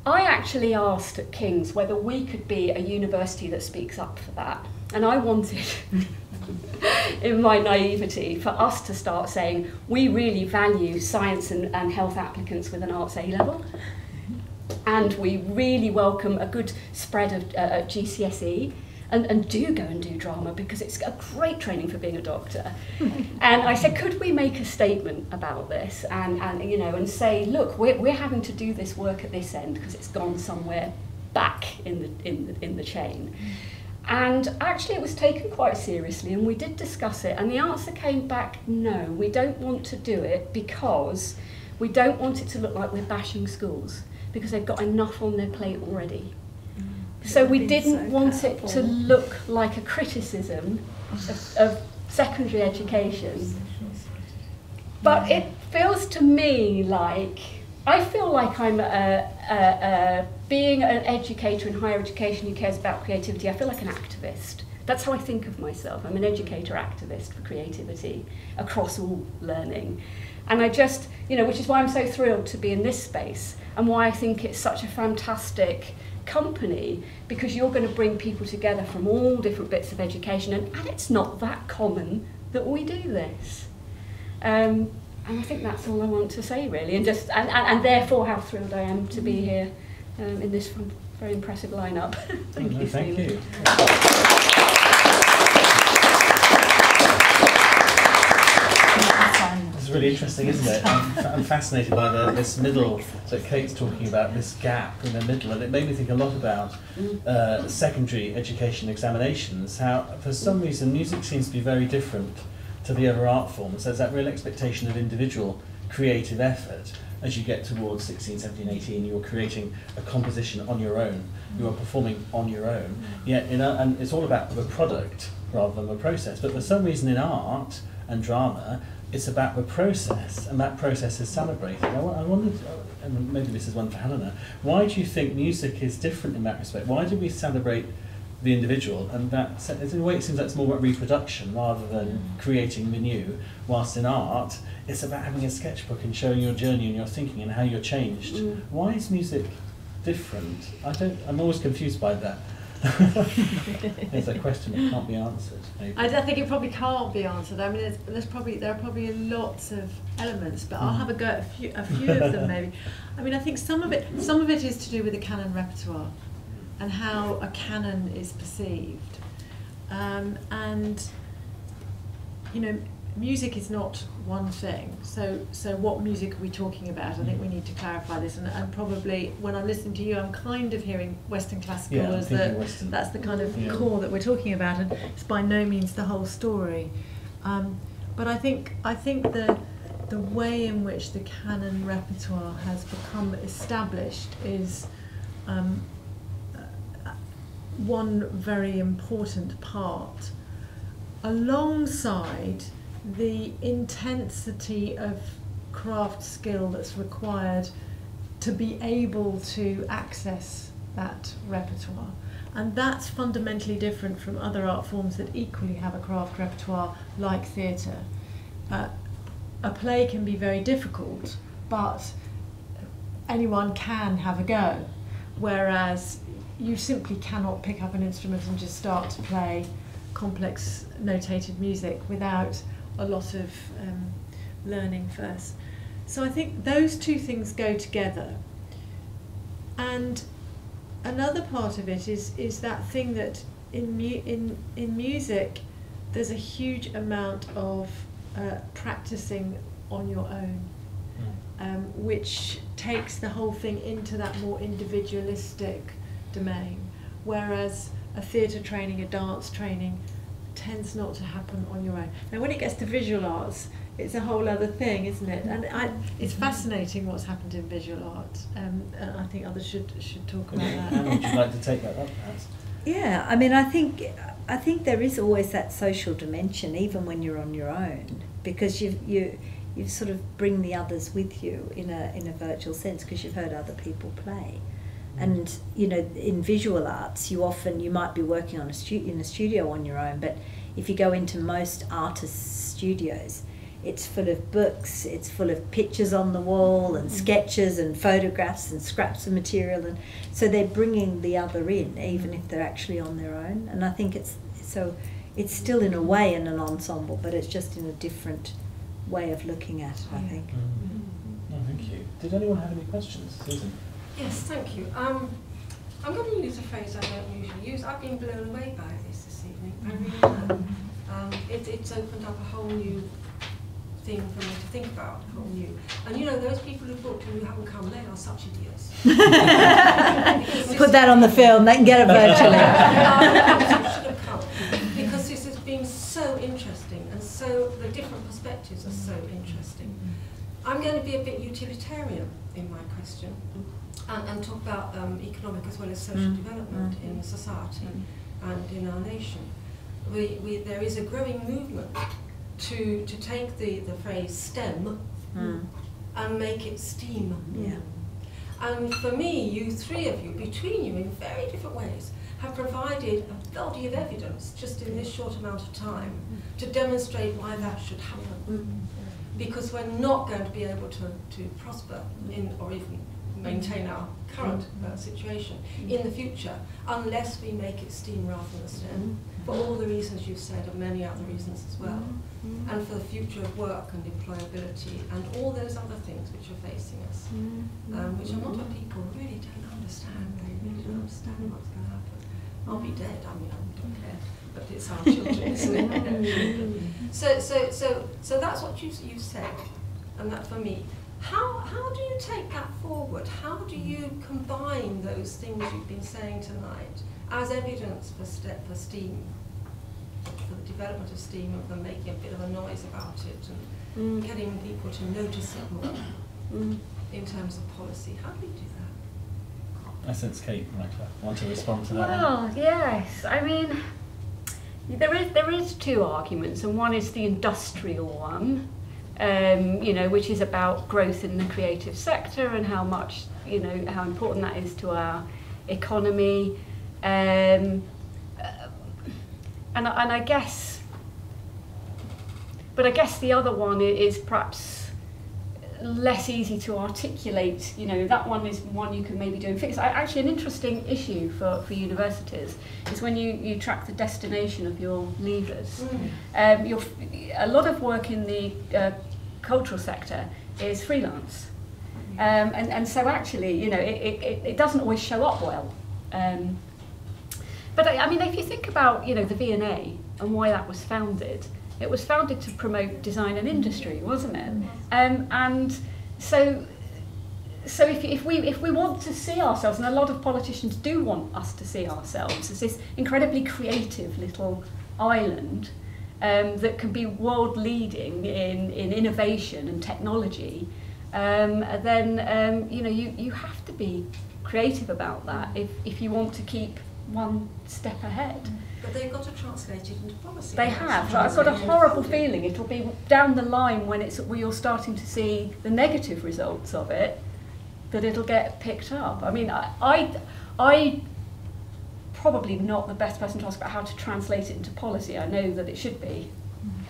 I actually asked at King's whether we could be a university that speaks up for that. And I wanted, in my naivety, for us to start saying, we really value science and health applicants with an arts A-level. And we really welcome a good spread of GCSE. And do go and do drama, because it's a great training for being a doctor. And I said, could we make a statement about this and you know, and say, look, we're having to do this work at this end because it's gone somewhere back in the chain. And actually it was taken quite seriously, and we did discuss it, and the answer came back, no, we don't want to do it because we don't want it to look like we're bashing schools, because they've got enough on their plate already. So we didn't want it to look like a criticism of secondary education. But it feels to me like, I feel like I'm being an educator in higher education who cares about creativity, I feel like an activist. That's how I think of myself. I'm an educator activist for creativity across all learning. And I just, you know, which is why I'm so thrilled to be in this space and why I think it's such a fantastic company, because you're going to bring people together from all different bits of education, and it's not that common that we do this. And I think that's all I want to say, really, and therefore how thrilled I am to be here in this very impressive lineup. Thank you, Thank Stephen. you. It's really interesting, isn't it? I'm fascinated by this middle that Kate's talking about, this gap in the middle, and it made me think a lot about secondary education examinations, how for some reason music seems to be very different to the other art forms. There's that real expectation of individual creative effort. As you get towards 16, 17, 18, you're creating a composition on your own, you are performing on your own, yet and it's all about the product rather than the process. But for some reason in art and drama, it's about the process, and that process is celebrated. I wondered, and maybe this is one for Helena, why do you think music is different in that respect? Why do we celebrate the individual? And that, in a way, it seems like it's more about reproduction rather than creating the new, whilst in art, it's about having a sketchbook and showing your journey and your thinking and how you're changed. Why is music different? I'm always confused by that. There's a question that can't be answered. Maybe. I think it probably can't be answered. I mean, there are probably lots of elements, but I'll have a go at a few of them maybe. I mean, I think some of it is to do with the canon repertoire and how a canon is perceived, and you know, music is not one thing. So what music are we talking about? I think we need to clarify this, and probably when I'm listening to you, I'm kind of hearing Western classical as that's the kind of core that we're talking about, and it's by no means the whole story. But I think the way in which the canon repertoire has become established is one very important part, alongside the intensity of craft skill that's required to be able to access that repertoire. And that's fundamentally different from other art forms that equally have a craft repertoire, like theatre. A play can be very difficult, but anyone can have a go, whereas you simply cannot pick up an instrument and just start to play complex notated music without a lot of learning first. So I think those two things go together. And another part of it is that thing that in music there's a huge amount of practicing on your own, which takes the whole thing into that more individualistic domain, whereas a theatre training, a dance training tends not to happen on your own. Now when it gets to visual arts, it's a whole other thing, isn't it? And it's fascinating what's happened in visual art, and I think others should talk about that. Anna, would you like to take that up, perhaps? Yeah, I mean, I think there is always that social dimension, even when you're on your own, because you sort of bring the others with you in a virtual sense, because you've heard other people play. And you know, in visual arts, you might be working on in a studio on your own, but if you go into most artists' studios, it's full of books, it's full of pictures on the wall and sketches and photographs and scraps of material, and so they're bringing the other in, even if they're actually on their own. And I think it's still in a way in an ensemble, but it's just in a different way of looking at it, I think. No, thank you. Did anyone have any questions? Susan? Yes, thank you. I'm going to use a phrase I don't usually use. I've been blown away by this evening. I really have. It's opened up a whole new thing for me to think about, a whole new. And you know, those people who booked and who haven't come, they are such idiots. Put that on the film, they can get it virtually. I'm going to be a bit utilitarian in my question and talk about economic as well as social development in society and in our nation. There is a growing movement to take the phrase STEM and make it STEAM. Yeah. And for me, you three of you, between you in very different ways, have provided a body of evidence just in this short amount of time to demonstrate why that should happen. Because we're not going to be able to prosper in, or even maintain our current situation in the future unless we make it STEAM rather than STEM, for all the reasons you've said and many other reasons as well, and for the future of work and employability and all those other things which are facing us, which a lot of people really don't understand. They really don't understand what's going to happen. I'll be dead, I mean, I don't care, but it's our children, isn't it? So that's what you've said, and that for me. How do you take that forward? How do you combine those things you've been saying tonight as evidence for STEAM, for the development of STEAM and for making a bit of a noise about it and getting people to notice it more in terms of policy? How do you do that? I sense Kate might want to respond to that. Well, yes. I mean, there is two arguments, and one is the industrial one. Which is about growth in the creative sector and how much, how important that is to our economy. And I guess, but I guess the other one is perhaps less easy to articulate. That one is one you can maybe do and fix. Actually, an interesting issue for universities is when you track the destination of your leavers. A lot of work in the cultural sector is freelance, and so actually, it doesn't always show up well. But I mean, if you think about the V&A and why that was founded, it was founded to promote design and industry, wasn't it? And so if we want to see ourselves, and a lot of politicians do want us to see ourselves as this incredibly creative little island that can be world leading in innovation and technology, then you have to be creative about that if you want to keep one step ahead. But they've got to translate it into policy. They have. I've got a horrible feeling it'll be down the line when you're starting to see the negative results of it, that it'll get picked up. I mean, I probably not the best person to ask about how to translate it into policy. I know that it should be,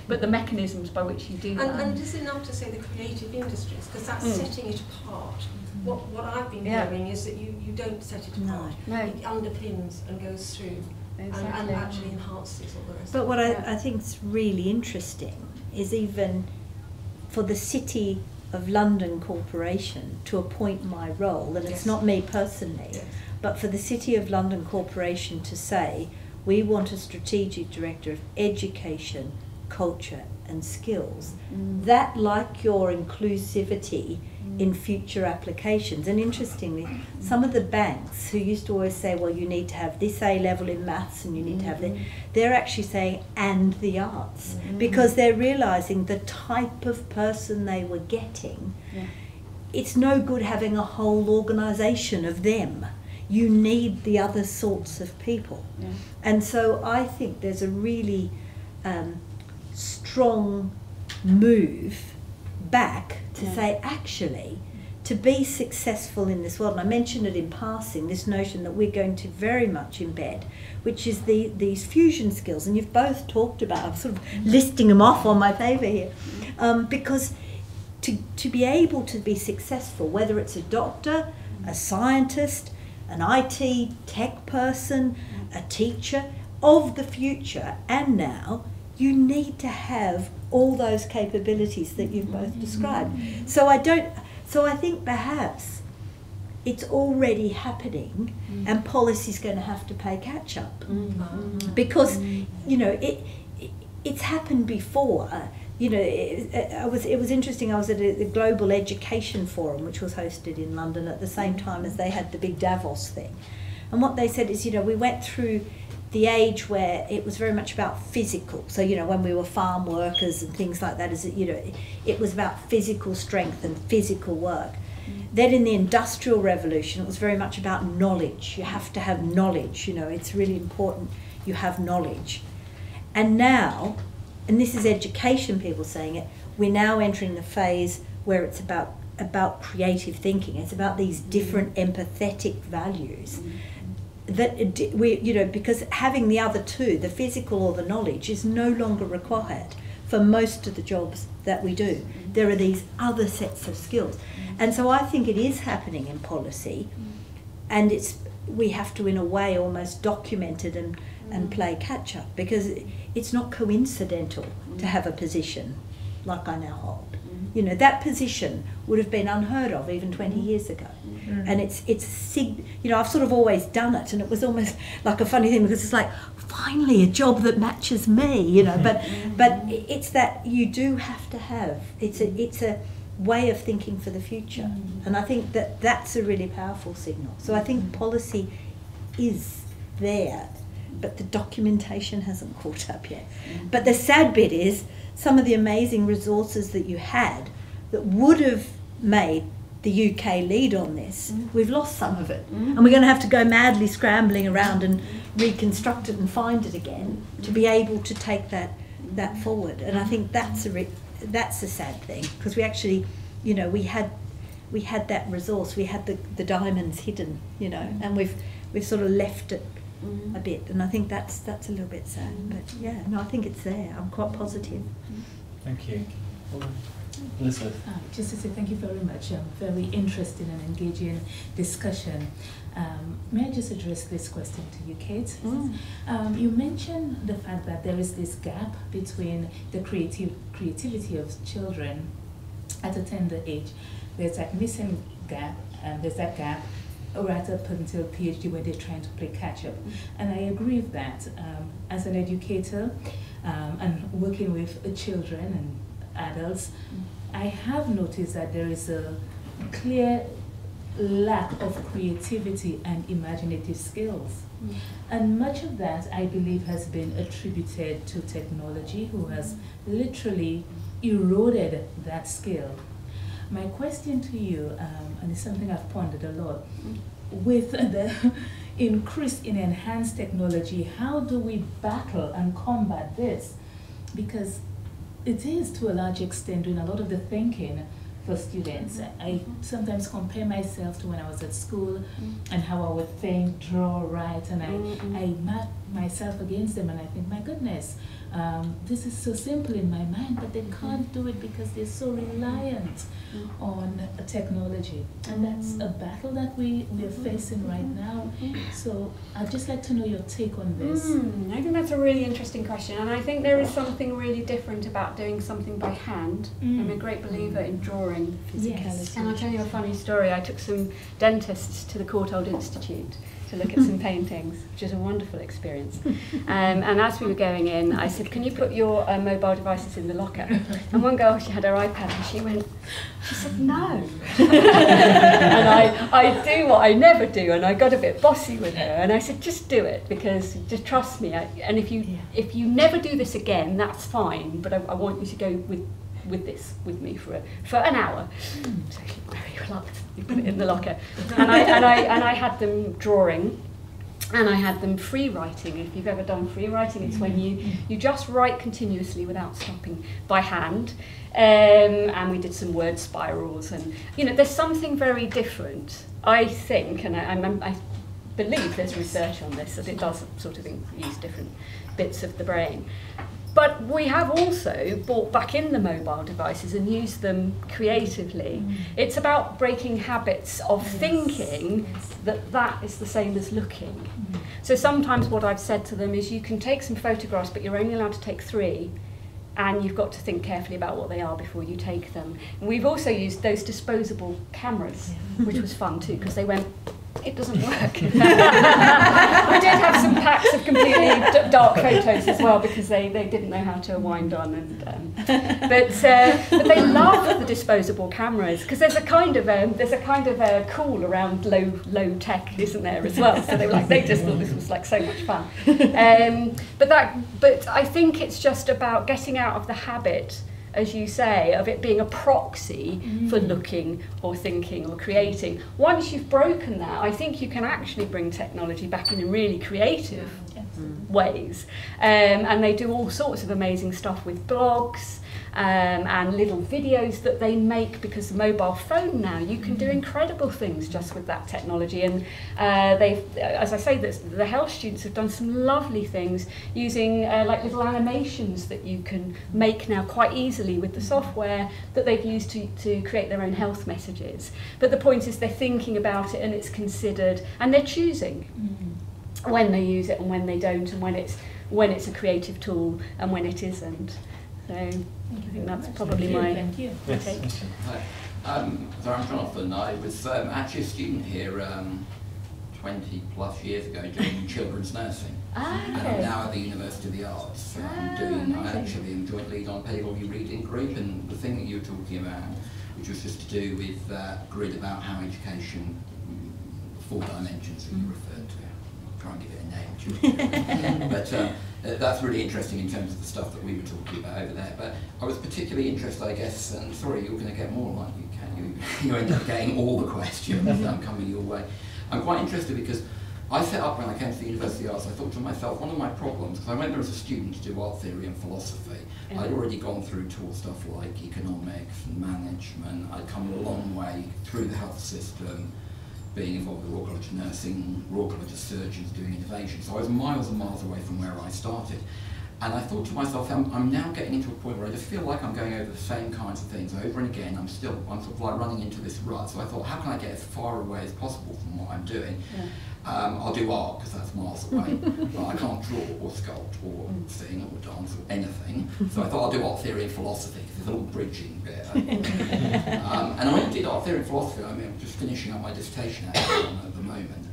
but the mechanisms by which you do that. And is it enough to say the creative industries, because that's setting it apart? What I've been hearing is that you don't set it apart. No. It underpins and goes through and actually enhances all the rest. But what I think is really interesting is even for the City of London Corporation to appoint my role, and it's not me personally, but for the City of London Corporation to say, we want a strategic director of education, culture and skills. That, like your inclusivity in future applications, and interestingly, some of the banks who used to always say, well, you need to have this A level in maths and you need to have that, they're actually saying, and the arts, because they're realising the type of person they were getting. It's no good having a whole organisation of them. You need the other sorts of people. And so I think there's a really strong move back to say, actually, to be successful in this world, and I mentioned it in passing, this notion that we're going to very much embed, which is these fusion skills, and you've both talked about, I'm sort of listing them off on my paper here, because to be able to be successful, whether it's a doctor, a scientist, an IT tech person, a teacher of the future and now, you need to have all those capabilities that you've both described. So I think perhaps it's already happening, and policy's going to have to play catch up, because it's happened before. It was interesting. I was at the Global Education Forum, which was hosted in London at the same time as they had the big Davos thing, and what they said is, we went through the age where it was very much about physical. So, you know, when we were farm workers and things like that, it was about physical strength and physical work. Then in the Industrial Revolution, it was very much about knowledge. You have to have knowledge, you know, it's really important you have knowledge. And now, and this is education people saying it, we're now entering the phase where it's about creative thinking. It's about these different empathetic values that we, you know, because having the other two, the physical or the knowledge, is no longer required for most of the jobs that we do. There are these other sets of skills. And so I think it is happening in policy, and we have to, in a way, almost document it and play catch up, because it's not coincidental to have a position like I now hold. You know, that position would have been unheard of even 20 years ago. And you know, I've sort of always done it, and it was almost like a funny thing, because it's like, finally a job that matches me, you know, but it's that you do have to have, it's a way of thinking for the future. And I think that's a really powerful signal. So I think policy is there, but the documentation hasn't caught up yet. But the sad bit is, some of the amazing resources that you had that would have made the UK lead on this, we've lost some of it. And we're going to have to go madly scrambling around and reconstruct it and find it again to be able to take that forward. And I think that's a sad thing, because we actually, you know, we had that resource, we had the diamonds hidden, you know, and we've sort of left it a bit, and I think that's a little bit sad. But yeah, no, I think it's there. I'm quite positive. Thank you. Elizabeth. Just to say thank you very much. Very interesting and engaging discussion. May I just address this question to you, Kate? You mentioned the fact that there is this gap between the creativity of children at a tender age. There's that missing gap, and there's that gap right up until PhD, where they're trying to play catch up. And I agree with that. As an educator and working with children and adults, I have noticed that there is a clear lack of creativity and imaginative skills. And much of that, I believe, has been attributed to technology, who has literally eroded that skill. My question to you, and it's something I've pondered a lot, with the increase in enhanced technology, how do we battle and combat this? Because it is, to a large extent, doing a lot of the thinking for students. I sometimes compare myself to when I was at school and how I would think, draw, write, and I map myself against them, and I think, my goodness, this is so simple in my mind, but they can't do it because they're so reliant on technology. And that's a battle that we're facing right now. So I'd just like to know your take on this. I think that's a really interesting question, and I think there is something really different about doing something by hand. I'm a great believer in drawing physicality. Yes. And I'll tell you a funny story. I took some dentists to the Courtauld Institute to look at some paintings, which is a wonderful experience. And as we were going in, I said, can you put your mobile devices in the locker? And one girl, she had her iPad, and she said, no. And I do what I never do, and I got a bit bossy with her, and I said, just do it, because just trust me. And if you never do this again, that's fine, but I want you to go with me for an hour. So she very reluctantly put it in the locker, and I had them drawing, and I had them free writing. If you've ever done free writing, it's when you just write continuously without stopping by hand. And we did some word spirals, and you know, there's something very different, I think, and I believe there's research on this, that it does sort of use different bits of the brain. But we have also brought back in the mobile devices and used them creatively. It's about breaking habits of thinking that is the same as looking. So sometimes what I've said to them is, you can take some photographs, but you're only allowed to take 3, and you've got to think carefully about what they are before you take them. And we've also used those disposable cameras, which was fun too, because they went it doesn't work. We did have some packs of completely dark photos as well, because they didn't know how to wind on. And but they love the disposable cameras, because there's a kind of cool around low tech, isn't there, as well? So they just thought this was like so much fun. But I think it's just about getting out of the habit, as you say, of it being a proxy for looking or thinking or creating. Once you've broken that, I think you can actually bring technology back in really creative ways. And they do all sorts of amazing stuff with blogs and little videos that they make, because the mobile phone now, you can do incredible things just with that technology. And as I say, the health students have done some lovely things using like little animations that you can make now quite easily with the software that they've used to create their own health messages. But the point is, they're thinking about it, and it's considered, and they're choosing when they use it and when they don't, and when it's a creative tool and when it isn't. So I think that's probably my take. Yes. Hi. So I'm Jonathan. I was actually a student here 20 plus years ago doing children's nursing. And I'm now at the University of the Arts. I actually am joint lead on pedagogy reading group, and the thing that you were talking about, which was just to do with that grid about how education, 4 dimensions that you referred to. I'll try and give it a name. But that's really interesting in terms of the stuff that we were talking about over there. But I was particularly interested, I guess, and sorry, you're going to get more like you can. You end up getting all the questions coming your way. I'm quite interested because I set up, when I came to the University of Arts, I thought to myself, one of my problems, because I went there as a student to do art theory and philosophy. I'd already gone through taught stuff like economics and management. I'd come a long way through the health system, being involved with the Royal College of Nursing, Royal College of Surgeons, doing innovation. So I was miles and miles away from where I started. And I thought to myself, I'm now getting into a point where I just feel like I'm going over the same kinds of things over and again. I'm sort of like running into this rut. So I thought, how can I get as far away as possible from what I'm doing? I'll do art, because that's miles away. But I can't draw or sculpt or sing or dance or anything. So I thought I'll do art theory and philosophy, because there's a little bridging bit. And I went and did art theory and philosophy. I mean, I'm just finishing up my dissertation actually at the moment.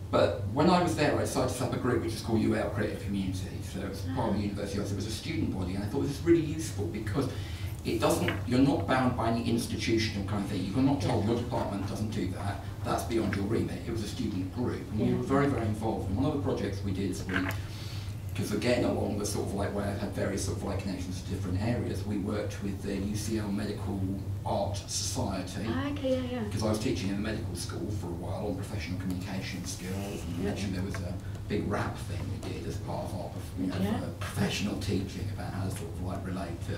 But when I was there, I decided to set up a group which is called UL Creative Community. So it was part of the university. It was a student body, and I thought this is really useful because it doesn't, you're not bound by any institutional kind of thing. You're not told your department doesn't do that. That's beyond your remit. It was a student group, and we were very, very involved. And one of the projects we did is because again, along the sort of like where I've had various sort of like connections to different areas, we worked with the UCL Medical Art Society. Because I was teaching in the medical school for a while on professional communication skills, and actually there was a big rap thing we did as part of our, for professional teaching about how to sort of like relate to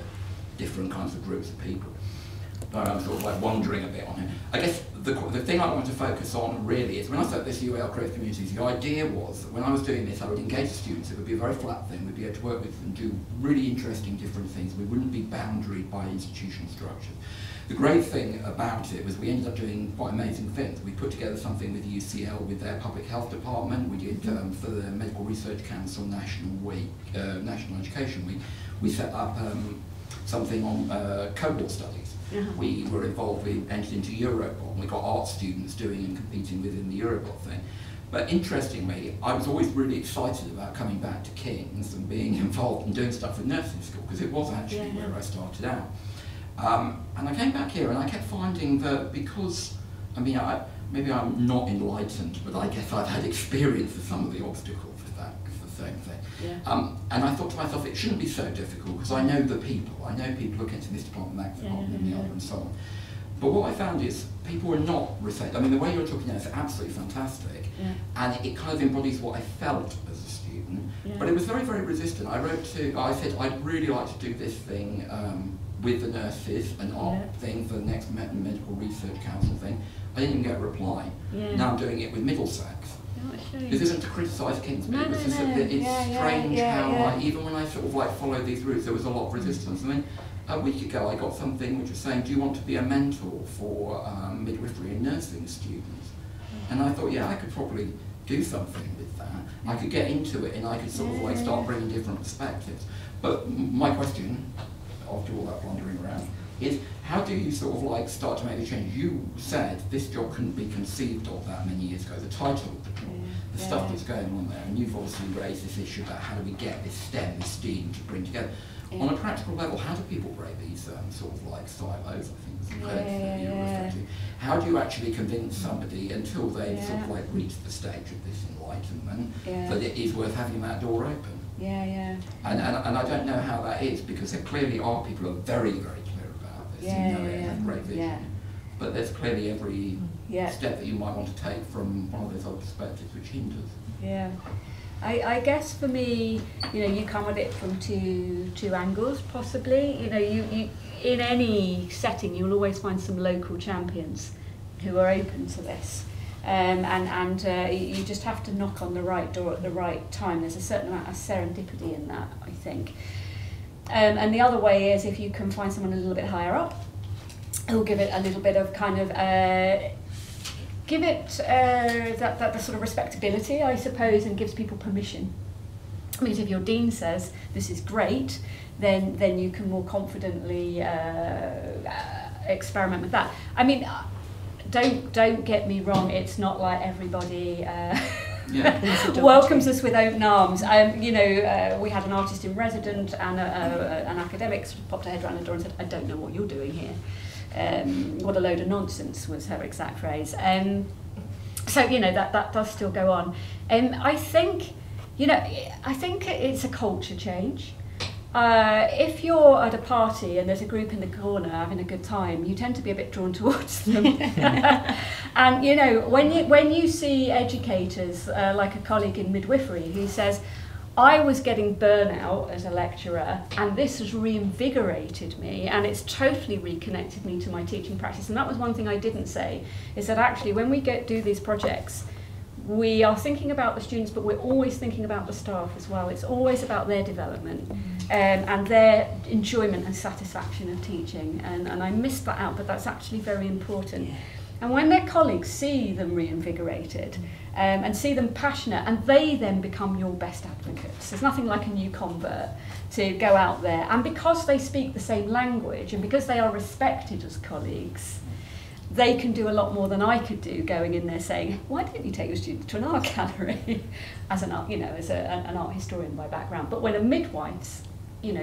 different kinds of groups of people. But I'm sort of like wandering a bit on it. I guess the thing I want to focus on really is when I set up this UL Creative Communities, the idea was that when I was doing this, I would engage the students. It would be a very flat thing. We'd be able to work with them, do really interesting different things. We wouldn't be boundaried by institutional structures. The great thing about it was we ended up doing quite amazing things. We put together something with UCL, with their public health department. We did for the Medical Research Council National Education Week. We set up something on cohort studies. We were involved, we entered into Eurobot, and we got art students doing and competing within the Eurobot thing. But interestingly, I was always really excited about coming back to King's and being involved and doing stuff with nursing school, because it was actually where I started out. And I came back here and I kept finding that because, I mean, maybe I'm not enlightened, but I guess I've had experience with some of the obstacles with that, it's the same thing. And I thought to myself, it shouldn't be so difficult, because I know the people. I know people who get to this department, that department, and the other, and so on. But what I found is people were not receptive. I mean, the way you're talking now is absolutely fantastic, and it kind of embodies what I felt as a student. But it was very, very resistant. I said, I'd really like to do this thing with the nurses, an art thing for the next Medical Research Council thing. I didn't even get a reply. Now I'm doing it with Middlesex. This isn't to criticise King's, but it's strange how, like, even when I sort of like followed these routes, there was a lot of resistance. And then a week ago, I got something which was saying, "Do you want to be a mentor for midwifery and nursing students?" And I thought, yeah, I could probably do something with that. I could get into it, and I could sort of like start bringing different perspectives. But my question, after all that wandering around, is how do you sort of like start to make the change? You said this job couldn't be conceived of that many years ago, the title of the job, the stuff that's going on there, and you've obviously raised this issue about how do we get this STEM, this STEAM to bring together. On a practical level, how do people break these sort of like silos, I think is the word that you refer to? How do you actually convince somebody until they've sort of like reached the stage of this enlightenment that it is worth having that door open? And I don't know how that is, because there clearly are people who are very, very clear about this and know it and have great vision. But there's clearly every step that you might want to take from one of those other perspectives which hinders. I guess for me, you know, you come at it from two angles, possibly. You know, you in any setting, you'll always find some local champions who are open to this. And you just have to knock on the right door at the right time. There's a certain amount of serendipity in that, I think. And the other way is if you can find someone a little bit higher up, who'll give it a little bit of kind of give it that sort of respectability, I suppose, and gives people permission. Because if your dean says this is great, then you can more confidently experiment with that. I mean, don't get me wrong. It's not like everybody welcomes us with open arms. You know, we had an artist in resident and an academic sort of popped her head around the door and said, "I don't know what you're doing here." What a load of nonsense was her exact phrase. So you know that does still go on. I think it's a culture change. If you're at a party and there's a group in the corner having a good time, you tend to be a bit drawn towards them. And you know, when you see educators like a colleague in midwifery who says, I was getting burnout as a lecturer and this has reinvigorated me and it's totally reconnected me to my teaching practice. And that was one thing I didn't say, is that actually when we do these projects, we are thinking about the students, but we're always thinking about the staff as well. It's always about their development and their enjoyment and satisfaction of teaching. And I missed that out, but that's actually very important. And when their colleagues see them reinvigorated and see them passionate, and they then become your best advocates. There's nothing like a new convert to go out there. And because they speak the same language and because they are respected as colleagues, they can do a lot more than I could do going in there saying, why don't you take your students to an art gallery? As an art, an art historian by background. But when a midwife,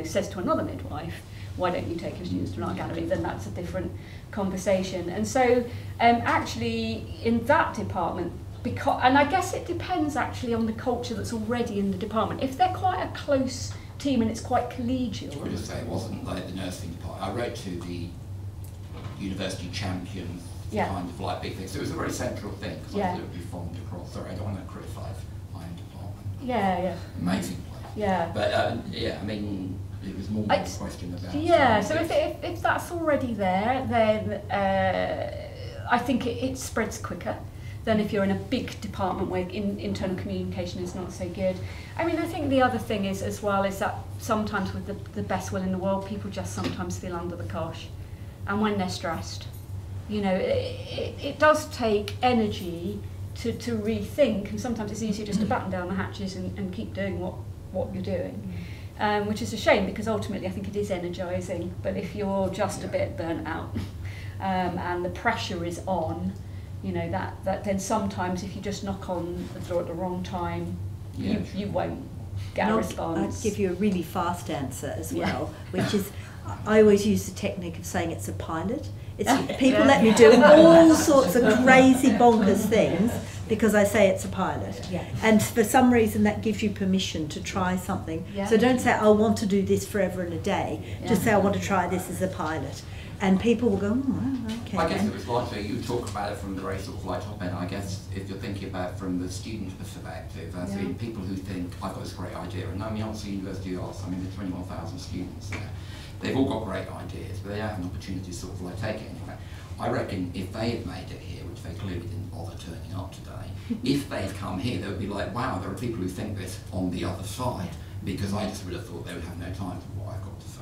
says to another midwife, why don't you take your students to an art gallery, then that's a different conversation. And so actually in that department, and I guess it depends actually on the culture that's already in the department. If they're quite a close team and it's quite collegial. I would just say it wasn't like the nursing part. I wrote to the university champions, kind of like big things. So it was a very central thing because I thought it would be formed across. Sorry, I don't want to criticise my own department. Amazing place. But I mean, it was more a question about. So if that's already there, then I think it spreads quicker than if you're in a big department where internal communication is not so good. I mean, I think the other thing is as well is that sometimes with the best will in the world, people just sometimes feel under the cosh. And when they're stressed, it does take energy to rethink, and sometimes it's easier just to batten down the hatches and keep doing what you're doing, which is a shame because ultimately I think it is energising. But if you're just a bit burnt out and the pressure is on, that then sometimes if you just knock on the door at the wrong time, you won't get a response. I'd give you a really fast answer as well, which is, I always use the technique of saying it's a pilot. People let me do all sorts of crazy bonkers things because I say it's a pilot. And for some reason that gives you permission to try something. So don't say, I want to do this forever and a day. Just say, I want to try this as a pilot. And people will go, okay. I guess it was like you talk about it from the very sort of like top end. I guess if you're thinking about it from the student perspective, as in people who think, I've got this great idea. And I mean, obviously University of Arts, there's 21,000 students there. They've all got great ideas, but they don't have an opportunity to sort of like take it anywhere. I reckon if they had made it here, which they clearly didn't bother turning up today, if they'd come here, they would be like, wow, there are people who think this on the other side, because I just would have thought they would have no time for what I've got to say.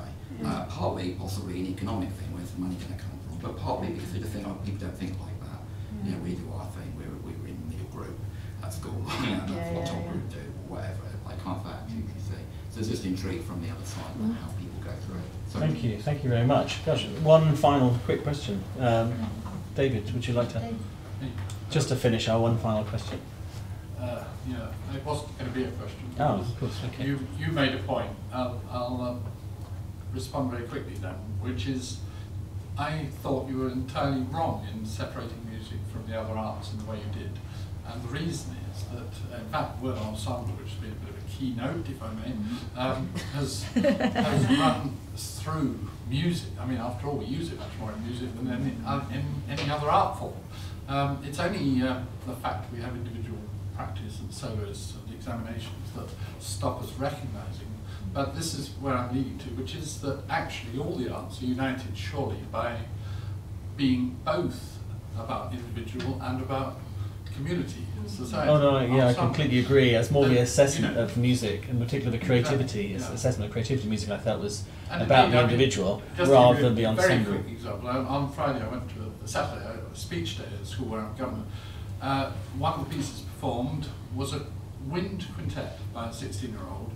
Partly, possibly an economic thing, where's the money going to come from, but partly because they just think, people don't think like that. We do our thing, we were in the middle group at school, that's what top group do, or whatever, like kind of attitude, you see. So it's just intrigue from the other side about how people go through. Thank you very much. Gosh, one final quick question. David, would you like to, just to finish our one final question? Yeah, it wasn't going to be a question. Oh, of course, okay. You made a point. I'll respond very quickly then, which is, I thought you were entirely wrong in separating music from the other arts in the way you did. And the reason is that, in fact, the word ensemble, which has been a bit of a keynote, if I may, has run through music. I mean, after all, we use it much more in music than in any other art form. It's only the fact we have individual practice and solos and examinations that stop us recognising. But this is where I'm leading to, which is that actually all the arts are united surely by being both about individual and about community and society. Oh no, yeah, I completely agree. It's more the assessment of music, in particular the creativity, assessment of creativity in music I felt was about the individual rather than the ensemble. Very quick example, on Friday I went to Saturday, a speech day at the school where I'm governor. One of the pieces performed was a wind quintet by a 16-year-old,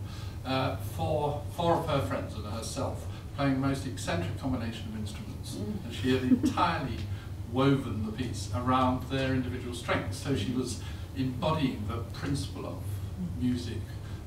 four of her friends and herself, playing the most eccentric combination of instruments. And she had entirely woven the piece around their individual strengths. So she was embodying the principle of music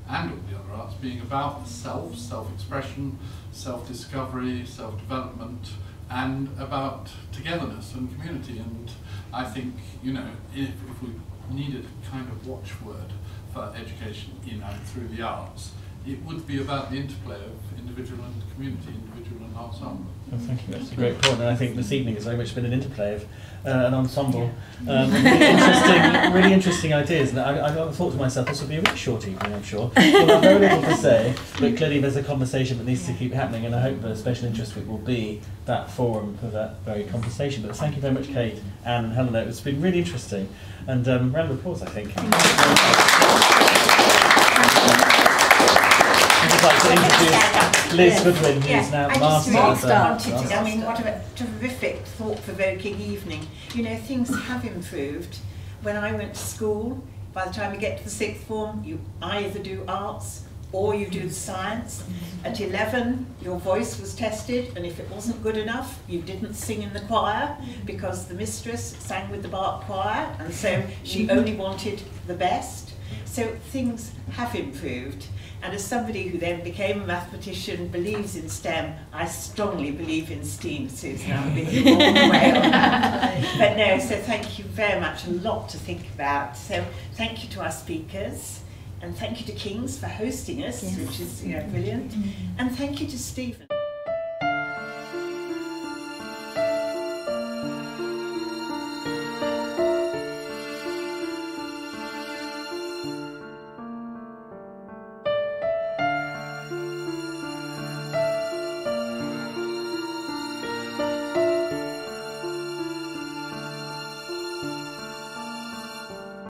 and all the other arts being about the self, self-expression, self-discovery, self-development, and about togetherness and community. And I think, if we needed a kind of watchword for education in and through the arts, it would be about the interplay of individual and community, individual and ensemble. Well, thank you, that's a great point. And I think this evening has very much been an interplay of an ensemble. Really interesting ideas. And I thought to myself, this will be a really short evening, I'm sure. We'll have very little to say, but clearly there's a conversation that needs to keep happening, and I hope the Special Interest Week will be that forum for that very conversation. But thank you very much, Kate, Anne and Helena. It's been really interesting. And round of applause, I think. I'd just like to introduce Liz Goodwin, who's now master. I mean, what a terrific, thought-provoking evening. Things have improved. When I went to school, by the time you get to the sixth form, you either do arts or you do science. At 11, your voice was tested, and if it wasn't good enough, you didn't sing in the choir, because the mistress sang with the Bach choir, and so she only wanted the best. So things have improved. And as somebody who then became a mathematician, believes in STEM, I strongly believe in STEAM, Susan. I'm with you all the way on that. But no, so thank you very much. A lot to think about. So thank you to our speakers, and thank you to King's for hosting us, which is brilliant. And thank you to Stephen.